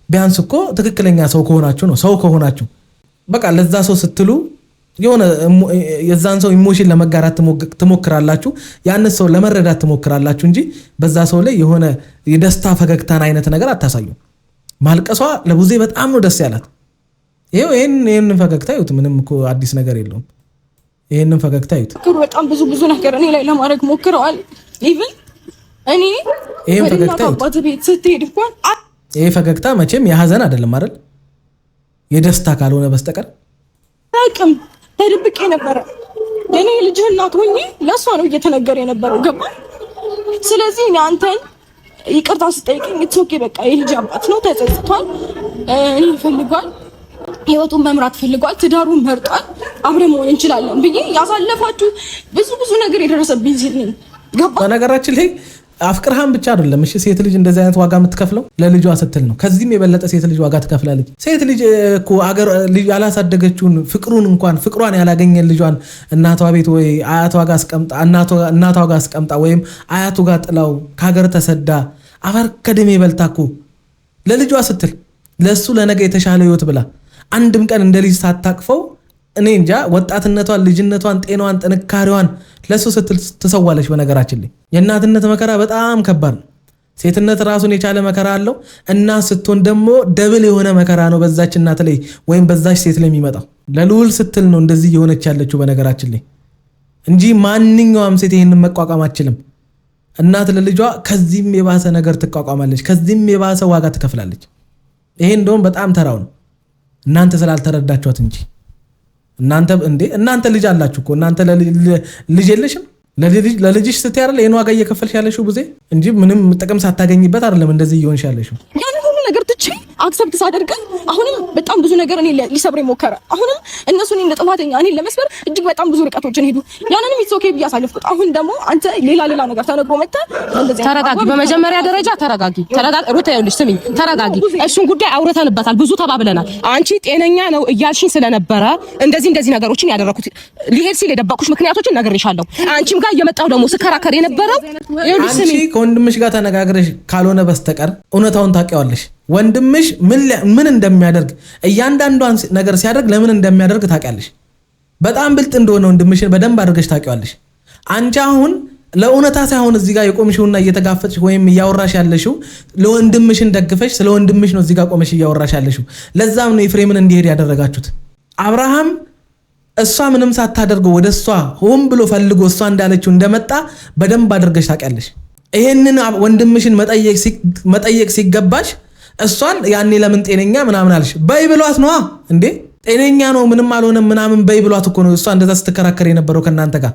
ቢያንስ እኮ ትክክለኛ ሰው ከሆናችሁ ነው። ሰው ከሆናችሁ በቃ ለዛ ሰው ስትሉ የሆነ የዛን ሰው ኢሞሽን ለመጋራት ትሞክራላችሁ፣ ያን ሰው ለመረዳት ትሞክራላችሁ እንጂ በዛ ሰው ላይ የሆነ የደስታ ፈገግታን አይነት ነገር አታሳዩ። ማልቀሷ ለቡዜ በጣም ነው ደስ ያላት። ይሄን ፈገግታ ይሁት ምንም እኮ አዲስ ነገር የለውም። ይሄንን ፈገግታ ይሁት በጣም ብዙ ነገር እኔ ላይ ለማድረግ ሞክረዋል። ኢቭን እኔ ይሄን ፈገግታ አባት ቤት ስትሄድ እንኳን ይሄ ፈገግታ መቼም የሀዘን አይደለም አይደል? የደስታ ካልሆነ በስተቀር አቅም ተደብቄ ነበረ። ለኔ ልጅ እናት ሆኜ ለሷ ነው እየተነገረ የነበረው ገባ። ስለዚህ እኔ አንተን ይቅርታ ስጠይቀኝ ኦኬ በቃ የልጅ አባት ነው ተጸጽቷል፣ ይፈልጋል፣ ህይወቱን መምራት ፈልጓል፣ ትዳሩን መርጧል፣ አብረን መሆን እንችላለን ብዬ ያሳለፋችሁ ብዙ ነገር የደረሰብኝ ሴት ነኝ ገባ። በነገራችን ላይ አፍቅርሃም ብቻ አይደለም እሺ፣ ሴት ልጅ እንደዚህ አይነት ዋጋ የምትከፍለው ለልጇ ስትል ነው። ከዚህም የበለጠ ሴት ልጅ ዋጋ ትከፍላለች። ሴት ልጅ እኮ አገር ልጅ ያላሳደገችውን ፍቅሯን ያላገኘን ልጇን እናቷ ቤት ወይ አያቷ ጋር አስቀምጣ እናቷ ጋር አስቀምጣ ወይም አያቱ ጋር ጥላው ከሀገር ተሰዳ አፈር ከደሜ በልታ እኮ ለልጇ ስትል ለሱ ለነገ የተሻለ ህይወት ብላ አንድም ቀን እንደ ልጅ ሳታቅፈው እኔ እንጃ ወጣትነቷን፣ ልጅነቷን፣ ጤናዋን፣ ጥንካሬዋን ለሱ ስትል ትሰዋለች። በነገራችን ላይ የእናትነት መከራ በጣም ከባድ ነው። ሴትነት ራሱን የቻለ መከራ አለው። እናት ስትሆን ደግሞ ደብል የሆነ መከራ ነው በዛች እናት ላይ ወይም በዛች ሴት ላይ የሚመጣው። ለልዑል ስትል ነው እንደዚህ የሆነች ያለችው በነገራችን ላይ እንጂ ማንኛውም ሴት ይሄንን መቋቋም አትችልም። እናት ለልጇ ከዚህም የባሰ ነገር ትቋቋማለች፣ ከዚህም የባሰ ዋጋ ትከፍላለች። ይሄ እንደውም በጣም ተራው ነው እናንተ ስላልተረዳችኋት እንጂ እናንተ ልጅ አላችሁ እኮ እናንተ ልጅ የለሽም። ለልጅሽ ስትይ አይደል ይሄን ዋጋ እየከፈልሽ ያለሽው ቡዜ እንጂ ምንም ጥቅም ሳታገኝበት አይደለም እንደዚህ እየሆንሽ ያለሽው። ነገር ትቼ አክሰፕት ሳደርግ አሁንም በጣም ብዙ ነገር እኔ ሊሰብረኝ ሞከረ። አሁንም እነሱ እኔ እንደ ጥፋተኛ እኔ ለመስበር እጅግ በጣም ብዙ ርቀቶችን ሄዱ። ያንንም ኢትስ ኦኬ ብዬ አሳለፍኩት። አሁን ደግሞ አንተ ሌላ ነገር ተነግሮ መጣ። እንደዚህ ተረጋጊ። በመጀመሪያ ደረጃ ተረጋጊ። ሩታ ይኸውልሽ ስሚኝ፣ ተረጋጊ። እሱን ጉዳይ አውርተንበታል፣ ብዙ ተባብለናል። አንቺ ጤነኛ ነው እያልሽኝ ስለነበረ እንደዚህ ነገሮችን ያደረኩት ሊሄድ ሲል የደበቁሽ ምክንያቶችን ነግሬሻለሁ። አንቺም ጋር እየመጣሁ ደግሞ ስከራከር የነበረው ይኸውልሽ ስሚኝ፣ አንቺ ከወንድምሽ ጋር ተነጋግረሽ ካልሆነ በስተቀር እውነታውን ታውቂዋለሽ። ወንድምሽ ምን እንደሚያደርግ እያንዳንዷን ነገር ሲያደርግ ለምን እንደሚያደርግ ታውቂያለሽ። በጣም ብልጥ እንደሆነ ወንድምሽን በደንብ አድርገሽ ታውቂዋለሽ። አንቺ አሁን ለእውነታ ሳይሆን እዚህ ጋር የቆምሽውና እየተጋፈጥሽ ወይም እያወራሽ ያለሽው ለወንድምሽን ደግፈሽ ስለ ወንድምሽ ነው እዚህ ጋር ቆመሽ እያወራሽ ያለሽው። ለዛም ነው ኤፍሬምን እንዲሄድ ያደረጋችሁት። አብርሃም እሷ ምንም ሳታደርገው ወደ እሷ ሆን ብሎ ፈልጎ እሷ እንዳለችው እንደመጣ በደንብ አድርገሽ ታውቂያለሽ። ይሄንን ወንድምሽን መጠየቅ ሲገባሽ እሷን ያኔ ለምን ጤነኛ ምናምን አልሽ? በይ ብሏት ነዋ እንዴ! ጤነኛ ነው ምንም አልሆነም ምናምን በይ ብሏት እኮ ነው እሷ እንደዛ ስትከራከር የነበረው ከእናንተ ጋር።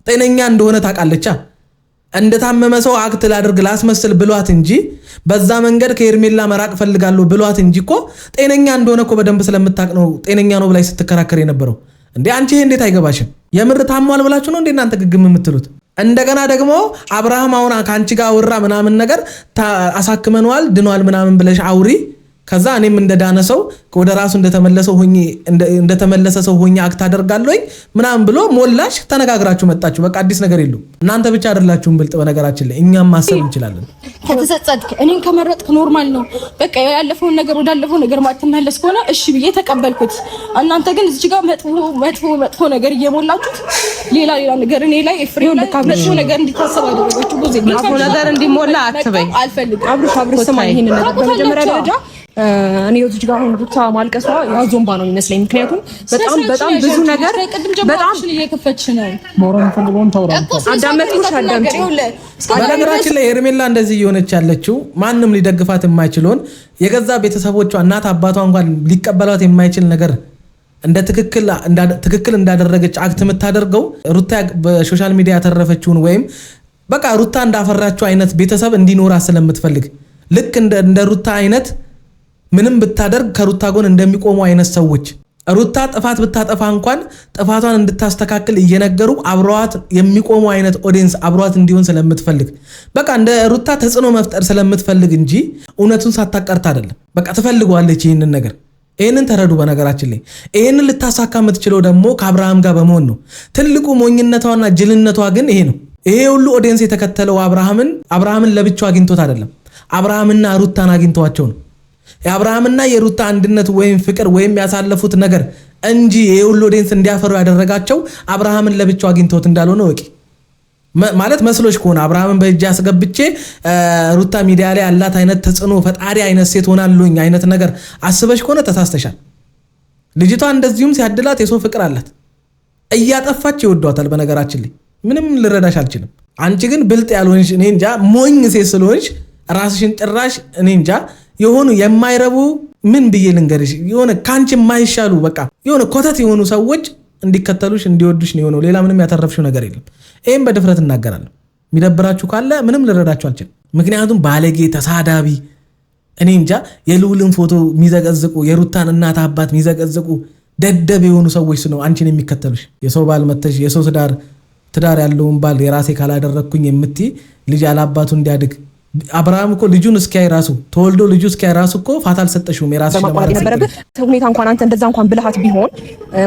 ጤነኛ እንደሆነ ታውቃለቻ። እንደታመመ ሰው አክት ላድርግ ላስመስል ብሏት እንጂ በዛ መንገድ ከኤርሜላ መራቅ ፈልጋለሁ ብሏት እንጂ እኮ ጤነኛ እንደሆነ እኮ በደንብ ስለምታውቅ ነው ጤነኛ ነው ብላይ ስትከራከር የነበረው። እንዴ አንቺ ይሄ እንዴት አይገባሽም? የምር ታሟል ብላችሁ ነው እንዴ እናንተ ግግም የምትሉት? እንደገና ደግሞ አብርሃም አሁን ከአንቺ ጋር አውራ ምናምን ነገር አሳክመነዋል ድኗል ምናምን ብለሽ አውሪ። ከዛ እኔም እንደዳነ ሰው ወደ ራሱ እንደተመለሰ ሰው ሆኜ አክት አደርጋለሁ ምናምን ብሎ ሞላሽ። ተነጋግራችሁ መጣችሁ። በቃ አዲስ ነገር የለም። እናንተ ብቻ አይደላችሁም ብልጥ። በነገራችን ላይ እኛም ማሰብ እንችላለን። ከተጸጸትክ እኔን ከመረጥክ ኖርማል ነው። በቃ ያለፈውን ነገር ወዳለፈው ነገር ማትመለስ ከሆነ እሺ ብዬ ተቀበልኩት። እናንተ ግን እዚህ ጋር መጥፎ ነገር እየሞላችሁት ሌላ ነገር እኔ ላይ ኤፍሬም መጥፎ ነገር እንዲታሰብ አደረጋችሁ። ብዙ ነገር እንዲሞላ አትበይ። አልፈልግም። አብርሽ ስማ፣ ይሄን ነገር በመጀመሪያ ደረጃ እኔ እዚህ ጋር አሁን ሩታ ማልቀሷ ያዞምባ ነው የሚመስለኝ። ምክንያቱም በጣም ብዙ ነገር በጣም እየከፈች ነው። ሞራን ፈልጎን ተውራን አዳመጥኩሽ። በነገራችን ላይ ሄርሜላ እንደዚህ እየሆነች ያለችው ማንም ሊደግፋት የማይችለውን የገዛ ቤተሰቦቿ እናት አባቷ እንኳን ሊቀበሏት የማይችል ነገር እንደ ትክክል እንዳደረገች አክት የምታደርገው ሩታ በሶሻል ሚዲያ ያተረፈችውን ወይም በቃ ሩታ እንዳፈራችው አይነት ቤተሰብ እንዲኖራ ስለምትፈልግ ልክ እንደ ሩታ አይነት ምንም ብታደርግ ከሩታ ጎን እንደሚቆሙ አይነት ሰዎች ሩታ ጥፋት ብታጠፋ እንኳን ጥፋቷን እንድታስተካክል እየነገሩ አብሯት የሚቆሙ አይነት ኦዲየንስ አብሯት እንዲሆን ስለምትፈልግ በቃ እንደ ሩታ ተጽዕኖ መፍጠር ስለምትፈልግ እንጂ እውነቱን ሳታቀርታ አይደለም። በቃ ትፈልገዋለች ይህንን ነገር። ይህንን ተረዱ። በነገራችን ላይ ይህንን ልታሳካ የምትችለው ደግሞ ከአብርሃም ጋር በመሆን ነው። ትልቁ ሞኝነቷና ጅልነቷ ግን ይሄ ነው። ይሄ ሁሉ ኦዲየንስ የተከተለው አብርሃምን ለብቻው አግኝቶት አይደለም፣ አብርሃምና ሩታን አግኝተዋቸው ነው። የአብርሃምና የሩታ አንድነት ወይም ፍቅር ወይም ያሳለፉት ነገር እንጂ ይሄ ሁሉ ኦዲየንስ እንዲያፈሩ ያደረጋቸው አብርሃምን ለብቻው አግኝተውት እንዳልሆነ ወቂ ማለት መስሎሽ ከሆነ አብርሃምን በእጅ አስገብቼ ሩታ ሚዲያ ላይ ያላት አይነት ተጽዕኖ ፈጣሪ አይነት ሴት ሆናለኝ አይነት ነገር አስበሽ ከሆነ ተሳስተሻል። ልጅቷ እንደዚሁም ሲያድላት የሰው ፍቅር አላት። እያጠፋች ይወዷታል። በነገራችን ላይ ምንም ልረዳሽ አልችልም። አንቺ ግን ብልጥ ያልሆንሽ እኔ እንጃ ሞኝ ሴት ስለሆንሽ ራስሽን ጭራሽ እኔ እንጃ የሆኑ የማይረቡ ምን ብዬ ልንገርሽ የሆነ ካንቺ የማይሻሉ በቃ የሆነ ኮተት የሆኑ ሰዎች እንዲከተሉሽ እንዲወዱሽ ነው የሆነው። ሌላ ምንም ያተረፍሽው ነገር የለም። ይሄን በድፍረት እናገራለሁ። የሚደብራችሁ ካለ ምንም ልረዳችሁ አልችልም። ምክንያቱም ባለጌ ተሳዳቢ እኔ እንጃ የልዑልን ፎቶ የሚዘቀዝቁ የሩታን እናት አባት የሚዘቀዝቁ ደደብ የሆኑ ሰዎች ነው አንቺን የሚከተሉሽ። የሰው ባል መተሽ የሰው ትዳር ያለውን ባል የራሴ ካላደረግኩኝ የምትይ ልጅ አላባቱ እንዲያድግ አብርሃም እኮ ልጁን እስኪያይ ራሱ ተወልዶ ልጁ እስኪያይ ራሱ እኮ ፋታ አልሰጠሽውም። የራስሽ ለማቋረጥ ነበረብህ ሁኔታ እንኳን አንተ እንደዛ እንኳን ብልሃት ቢሆን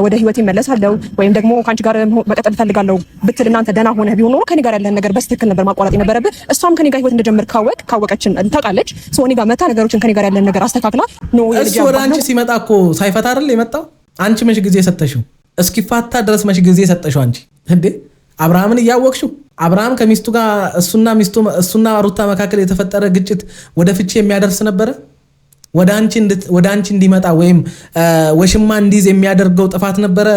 ወደ ህይወት ይመለሳለሁ ወይም ደግሞ ካንቺ ጋር መቀጠል ፈልጋለሁ ብትልና አንተ ደና ሆነህ ቢሆን ኖሮ ከኔ ጋር ያለን ነገር በስትክክል ነበር ማቋረጥ የነበረብህ። እሷም ከኔ ጋር ህይወት እንደጀመር ካወቀችን ታውቃለች። ሶ እኔ ጋር መታ ነገሮችን ከኔ ጋር ያለን ነገር አስተካክላ ነው እሱ ወደ አንቺ ሲመጣ እኮ ሳይፈታ አይደል የመጣው? አንቺ መች ጊዜ ሰጠሽው? እስኪፋታ ድረስ መች ጊዜ ሰጠሽው አንቺ እንዴ? አብርሃምን እያወቅሽው አብርሃም ከሚስቱ ጋር እሱና ሩታ መካከል የተፈጠረ ግጭት ወደ ፍቺ የሚያደርስ ነበረ? ወደ አንቺ እንዲመጣ ወይም ወሽማ እንዲይዝ የሚያደርገው ጥፋት ነበረ?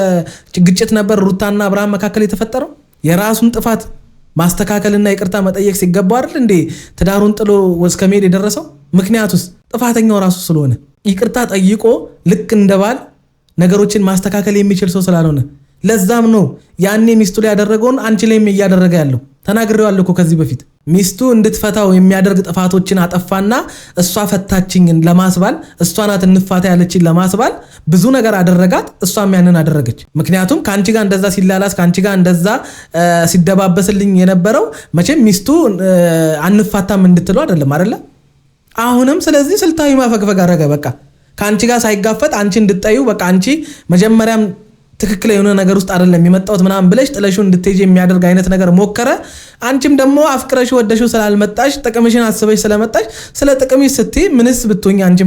ግጭት ነበር ሩታና አብርሃም መካከል የተፈጠረው? የራሱን ጥፋት ማስተካከልና ይቅርታ መጠየቅ ሲገባው አይደል እንዴ ትዳሩን ጥሎ እስከ መሄድ የደረሰው? ምክንያቱስ ጥፋተኛው ራሱ ስለሆነ ይቅርታ ጠይቆ ልክ እንደባል ነገሮችን ማስተካከል የሚችል ሰው ስላልሆነ ለዛም ነው ያኔ ሚስቱ ላይ ያደረገውን አንቺ ላይም እያደረገ ያለው። ተናግሬዋለሁ እኮ ከዚህ በፊት ሚስቱ እንድትፈታው የሚያደርግ ጥፋቶችን አጠፋና እሷ ፈታችኝን ለማስባል እሷ ናት እንፋታ ያለችን ለማስባል ብዙ ነገር አደረጋት። እሷም ያንን አደረገች። ምክንያቱም ከአንቺ ጋር እንደዛ ሲላላስ ከአንቺ ጋር እንደዛ ሲደባበስልኝ የነበረው መቼም ሚስቱ አንፋታም እንድትለው አይደለም አይደለ? አሁንም ስለዚህ ስልታዊ ማፈግፈግ አደረገ። በቃ ከአንቺ ጋር ሳይጋፈጥ አንቺ እንድትጠዩ በቃ አንቺ መጀመሪያም ትክክል የሆነ ነገር ውስጥ አይደለም የመጣሁት ምናምን ብለሽ ጥለሽው እንድትሄጂ የሚያደርግ አይነት ነገር ሞከረ። አንቺም ደግሞ አፍቅረሽ ወደሽው ስላልመጣሽ ጥቅምሽን አስበሽ ስለመጣሽ ስለ ጥቅምሽ ስትይ ምንስ ብትሆኚ አንቺ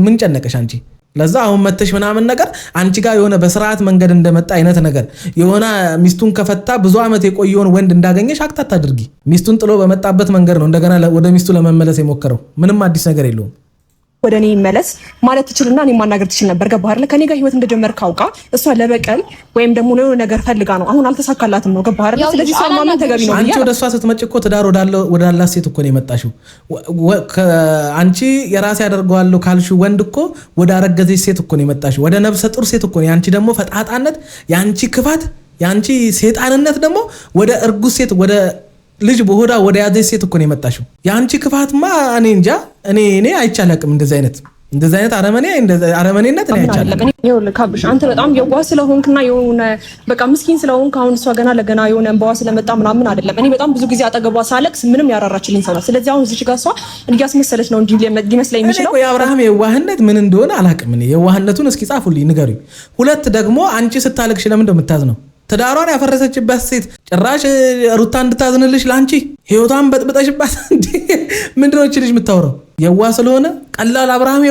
ምን ጨነቀሽ አንቺ? ለዛ አሁን መተሽ ምናምን ነገር አንቺ ጋር የሆነ በስርዓት መንገድ እንደመጣ አይነት ነገር የሆነ ሚስቱን ከፈታ ብዙ ዓመት የቆየውን ወንድ እንዳገኘሽ አክታት አድርጊ። ሚስቱን ጥሎ በመጣበት መንገድ ነው እንደገና ወደ ሚስቱ ለመመለስ የሞከረው። ምንም አዲስ ነገር የለውም። ወደ እኔ ይመለስ ማለት ትችልና እኔ ማናገር ትችል ነበር። ገባህ አይደል? ከኔ ጋር ህይወት እንደጀመር ካውቃ እሷ ለበቀል ወይም ደግሞ ለሆነ ነገር ፈልጋ ነው። አሁን አልተሳካላትም ነው። ገባህ አይደል? ስለዚህ እሷ ማመን ተገቢ ነው። አንቺ ወደ እሷ ስትመጪ እኮ ትዳር ወዳላት ሴት እኮ ነው የመጣሽው። አንቺ የራሴ ያደርገዋለሁ ካልሽው ወንድ እኮ ወደ አረገዘች ሴት እኮ ነው የመጣሽው። ወደ ነብሰ ጡር ሴት እኮ ነው። ያንቺ ደግሞ ፈጣጣነት፣ ያንቺ ክፋት፣ ያንቺ ሴጣንነት ደግሞ ወደ እርጉዝ ሴት ወደ ልጅ በሆዳ ወደ ያዘች ሴት እኮ ነው የመጣሽው። የአንቺ ክፋትማ እኔ እንጃ እኔ አይቻለቅም። እንደዚህ አይነት አረመኔነት እኔ አይቻለቅም። ይኸውልህ ካብሽ አንተ በጣም የዋህ ስለሆንክና የሆነ በቃ ምስኪን ስለሆንክ አሁን እሷ ገና ለገና የሆነ እንባዋ ስለመጣ ምናምን አይደለም። እኔ በጣም ብዙ ጊዜ አጠገቧ ሳለቅስ ምንም ያራራችልኝ ሰው ነው። ስለዚህ አሁን እዚህ ጋር እሷ እንዲያስመሰለች ነው እንጂ ሊመስለኝ የሚችለው የአብርሃም የዋህነት ምን እንደሆነ አላውቅም። እኔ የዋህነቱን እስኪ ጻፉልኝ ንገሩኝ። ሁለት ደግሞ አንቺ ስታለቅሽ ለምን እንደምታዝ ነው? ትዳሯን ያፈረሰችበት ሴት ጭራሽ ሩታ እንድታዝንልሽ ለአንቺ ህይወቷን በጥብጠሽባት ምንድነው እቺ ልጅ የምታወራው? የዋ ስለሆነ ቀላል አብርሃም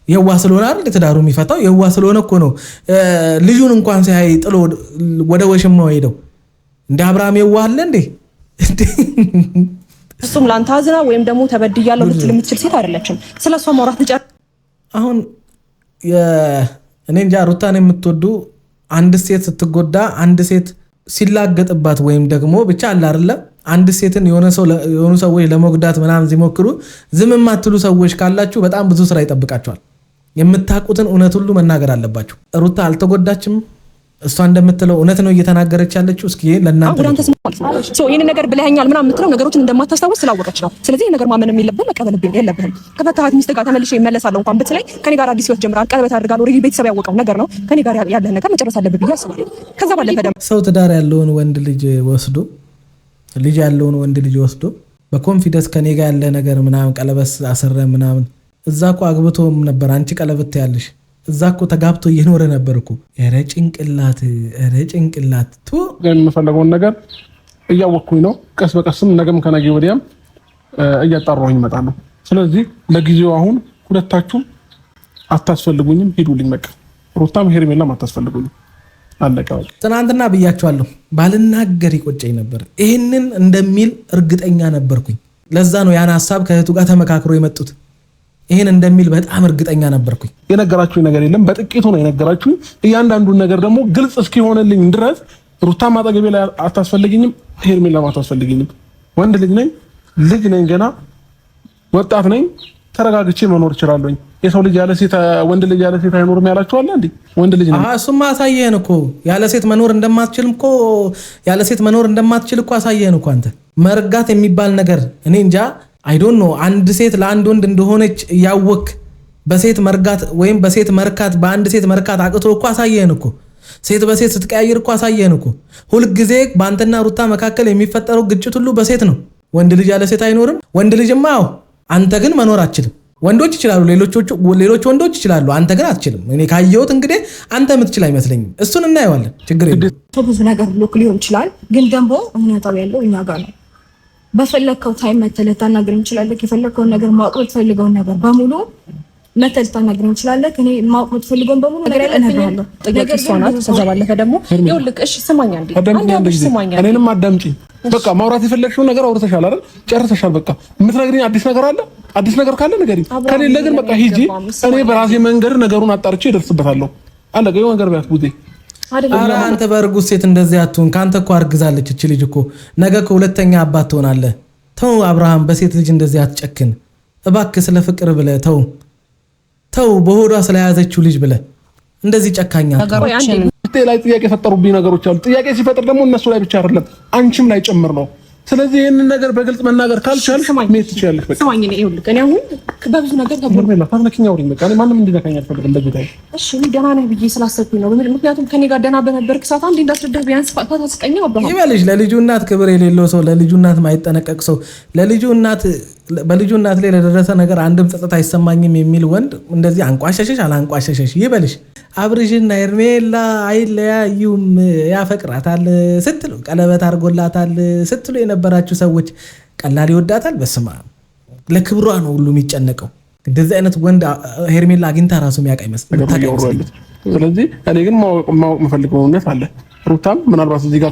የዋ ስለሆነ አይደል ትዳሩ የሚፈታው? የዋ ስለሆነ እኮ ነው ልጁን እንኳን ሲያይ ጥሎ ወደ ወሽማው ሄደው። እንደ አብርሃም የዋ አለ እንዴ? እሱም ላንተ አዝና ወይም ደግሞ ተበድያለሁ ልትል የምትችል ሴት አይደለችም። ስለሷ ማውራት እንጨር። አሁን እኔ እንጃ ሩታን የምትወዱ አንድ ሴት ስትጎዳ አንድ ሴት ሲላገጥባት ወይም ደግሞ ብቻ አለ አይደለ አንድ ሴትን የሆኑ ሰዎች ለመጉዳት ምናምን ሲሞክሩ ዝም የማትሉ ሰዎች ካላችሁ በጣም ብዙ ስራ ይጠብቃችኋል። የምታውቁትን እውነት ሁሉ መናገር አለባችሁ። ሩታ አልተጎዳችም። እሷ እንደምትለው እውነት ነው እየተናገረች ያለችው? እስኪ ለእናንተ ይህን ነገር ብለኸኛል ምናምን የምትለው ነገሮችን እንደማታስታውስ ስላወቀች ነው። ስለዚህ ነገር ማመንም የለብህም መቀበልብኝ የለብህም። ከፈታሃት ሚስት ጋር ተመልሼ እመለሳለሁ እንኳን ብትለኝ ከኔ ጋር አዲስ ህይወት ጀምራል፣ ቀለበት አድርጋለሁ፣ ኦልሬዲ ቤተሰብ ያወቀው ነገር ነው። ከኔ ጋር ያለህን ነገር መጨረስ አለብህ ብዬ አስባለሁ። ከዛ ባለፈ ደግሞ ሰው ትዳር ያለውን ወንድ ልጅ ወስዶ ልጅ ያለውን ወንድ ልጅ ወስዶ በኮንፊደንስ ከኔ ጋር ያለ ነገር ምናምን ቀለበት አሰረ ምናምን፣ እዛ እኮ አግብቶም ነበር አንቺ ቀለበት ያለሽ እዛ እኮ ተጋብቶ እየኖረ ነበር እኮ። ኧረ ጭንቅላት የምፈልገውን ነገር እያወቅኩኝ ነው። ቀስ በቀስም ነገም ከነገ ወዲያም እያጣራሁኝ እመጣለሁ። ስለዚህ ለጊዜው አሁን ሁለታችሁ አታስፈልጉኝም፣ ሂዱልኝ በቃ። ሩታም ሄርሜላም አታስፈልጉኝም፣ አለቀ። ትናንትና ብያቸዋለሁ፣ ባልናገር ይቆጨኝ ነበር። ይህንን እንደሚል እርግጠኛ ነበርኩኝ። ለዛ ነው ያን ሀሳብ ከእህቱ ጋር ተመካክሮ የመጡት። ይሄን እንደሚል በጣም እርግጠኛ ነበርኩኝ። የነገራችሁኝ ነገር የለም፣ በጥቂቱ ነው የነገራችሁኝ። እያንዳንዱን ነገር ደግሞ ግልጽ እስኪሆንልኝ ድረስ ሩታም አጠገቤ ላይ አታስፈልግኝም፣ ሄርሜላም አታስፈልግኝም። ወንድ ልጅ ነኝ፣ ገና ወጣት ነኝ። ተረጋግቼ መኖር እችላለሁኝ። የሰው ልጅ ያለ ሴት ወንድ ልጅ ያለ ሴት አይኖርም ያላችሁ አለ እንዴ? ወንድ ልጅ ነኝ። እሱማ አሳየህን እኮ ያለ ሴት መኖር እንደማትችል እኮ አሳየህን እኮ አንተ። መርጋት የሚባል ነገር እኔ እንጃ አይዶን ነው። አንድ ሴት ለአንድ ወንድ እንደሆነች እያወክ በሴት መርጋት ወይም በሴት መርካት በአንድ ሴት መርካት አቅቶ እኮ አሳየህን እኮ። ሴት በሴት ስትቀያየር እኮ አሳየህን እኮ። ሁልጊዜ በአንተና ሩታ መካከል የሚፈጠረው ግጭት ሁሉ በሴት ነው። ወንድ ልጅ ያለ ሴት አይኖርም። ወንድ ልጅማ አዎ፣ አንተ ግን መኖር አትችልም። ወንዶች ይችላሉ፣ ሌሎች ወንዶች ይችላሉ፣ አንተ ግን አትችልም። እኔ ካየሁት እንግዲህ አንተ የምትችል አይመስለኝም። እሱን እናየዋለን፣ ችግር የለም። ብዙ ነገር ብሎክ ሊሆን ይችላል፣ ግን ደግሞ እውነታው ያለው እኛ ጋር ነው። በፈለግከው ታይም መተህ ልታናግረኝ እንችላለን። የፈለግከውን ነገር ማወቅ የምትፈልገውን ነገር በሙሉ መተህ ልታናግረኝ እንችላለን። እኔ ማወቅ የምትፈልገውን በሙሉ ነገር እነግርሃለሁ። ጥያቄ እሷ ናት። ከዛ ባለፈ ደግሞ ይኸውልህ፣ እሺ ስማኝ አንዴ፣ እኔንም አዳምጪኝ። በቃ ማውራት የፈለግሽውን ነገር አውርተሻል አይደል? ጨርሰሻል። በቃ የምትነግሪኝ አዲስ ነገር አለ? አዲስ ነገር ካለ ንገሪኝ። ከሌለ ግን በቃ ሂጂ። እኔ በራሴ መንገድ ነገሩን አጣርቼ እደርስበታለሁ። አለቀ። የሆነ ነገር ቢያት ቡዜ ኧረ አንተ በእርጉዝ ሴት እንደዚህ አትሁን። ከአንተ እኮ አርግዛለች እች ልጅ እኮ። ነገ ከሁለተኛ አባት ትሆናለህ። ተው አብርሃም፣ በሴት ልጅ እንደዚህ አትጨክን እባክህ። ስለ ፍቅር ብለህ ተው። በሆዷ ስለያዘችው ልጅ ብለህ እንደዚህ ጨካኛ ላይ ጥያቄ የፈጠሩብኝ ነገሮች አሉ። ጥያቄ ሲፈጥር ደግሞ እነሱ ላይ ብቻ አይደለም አንቺም ላይ ጭምር ነው። ስለዚህ ይሄንን ነገር በግልጽ መናገር ካልቻልሽ ሜት ትችያለሽ። በቃ ስማኝ፣ እኔ ይኸውልህ፣ እኔ አሁን በብዙ ነገር ተብሎላ ታስነኪኝ አውሪኝ። በቃ እኔ ማንም እንዲነካኝ አልፈልግም በዚህ ላይ። እሺ እኔ ደህና ነህ ብዬ ስላሰብኩኝ ነው። ምክንያቱም ከኔ ጋር ደህና በነበርክ ሰዓት አንዴ እንዳስረዳህ ቢያንስ ፋታ ስጠኝ። አባባ ይበልሽ። ለልጁ እናት ክብር የሌለው ሰው፣ ለልጁ እናት ማይጠነቀቅ ሰው፣ በልጁ እናት ላይ ለደረሰ ነገር አንድም ጸጸት አይሰማኝም የሚል ወንድ እንደዚህ አንቋሸሸሽ አላንቋሸሸሽ ይበልሽ። አብርሽና ሄርሜላ አይለያዩም፣ ያፈቅራታል ስትሉ ቀለበት አድርጎላታል ስትሉ የነበራችሁ ሰዎች ቀላል ይወዳታል። በስማ ለክብሯ ነው ሁሉ የሚጨነቀው። እንደዚህ አይነት ወንድ ሄርሜላ አግኝታ ራሱ የሚያውቅ አይመስልም። ስለዚህ እኔ ግን ማወቅ የምፈልገው እውነት አለ። ሩታም ምናልባት እዚህ ጋር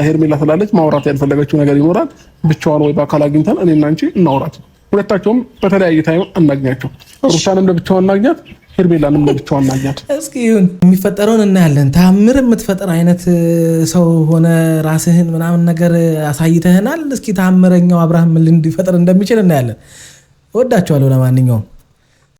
ሄርሜላ ስላለች ማውራት ያልፈለገችው ነገር ይኖራል። ብቻዋን ወይ በአካል አግኝተን እኔና አንቺ እናውራት። ሁለታቸውም በተለያየ ታይም አናግኛቸው። ሩታንም ለብቻዋን እናግኛት፣ ሄርሜላንም ለብቻዋን እናግኛት። እስኪ የሚፈጠረውን እናያለን። ታምር የምትፈጥር አይነት ሰው ሆነ ራስህን ምናምን ነገር አሳይተህናል። እስኪ ታምረኛው አብርሃም ምን ሊፈጥር እንደሚችል እናያለን። እወዳቸዋለሁ። ለማንኛውም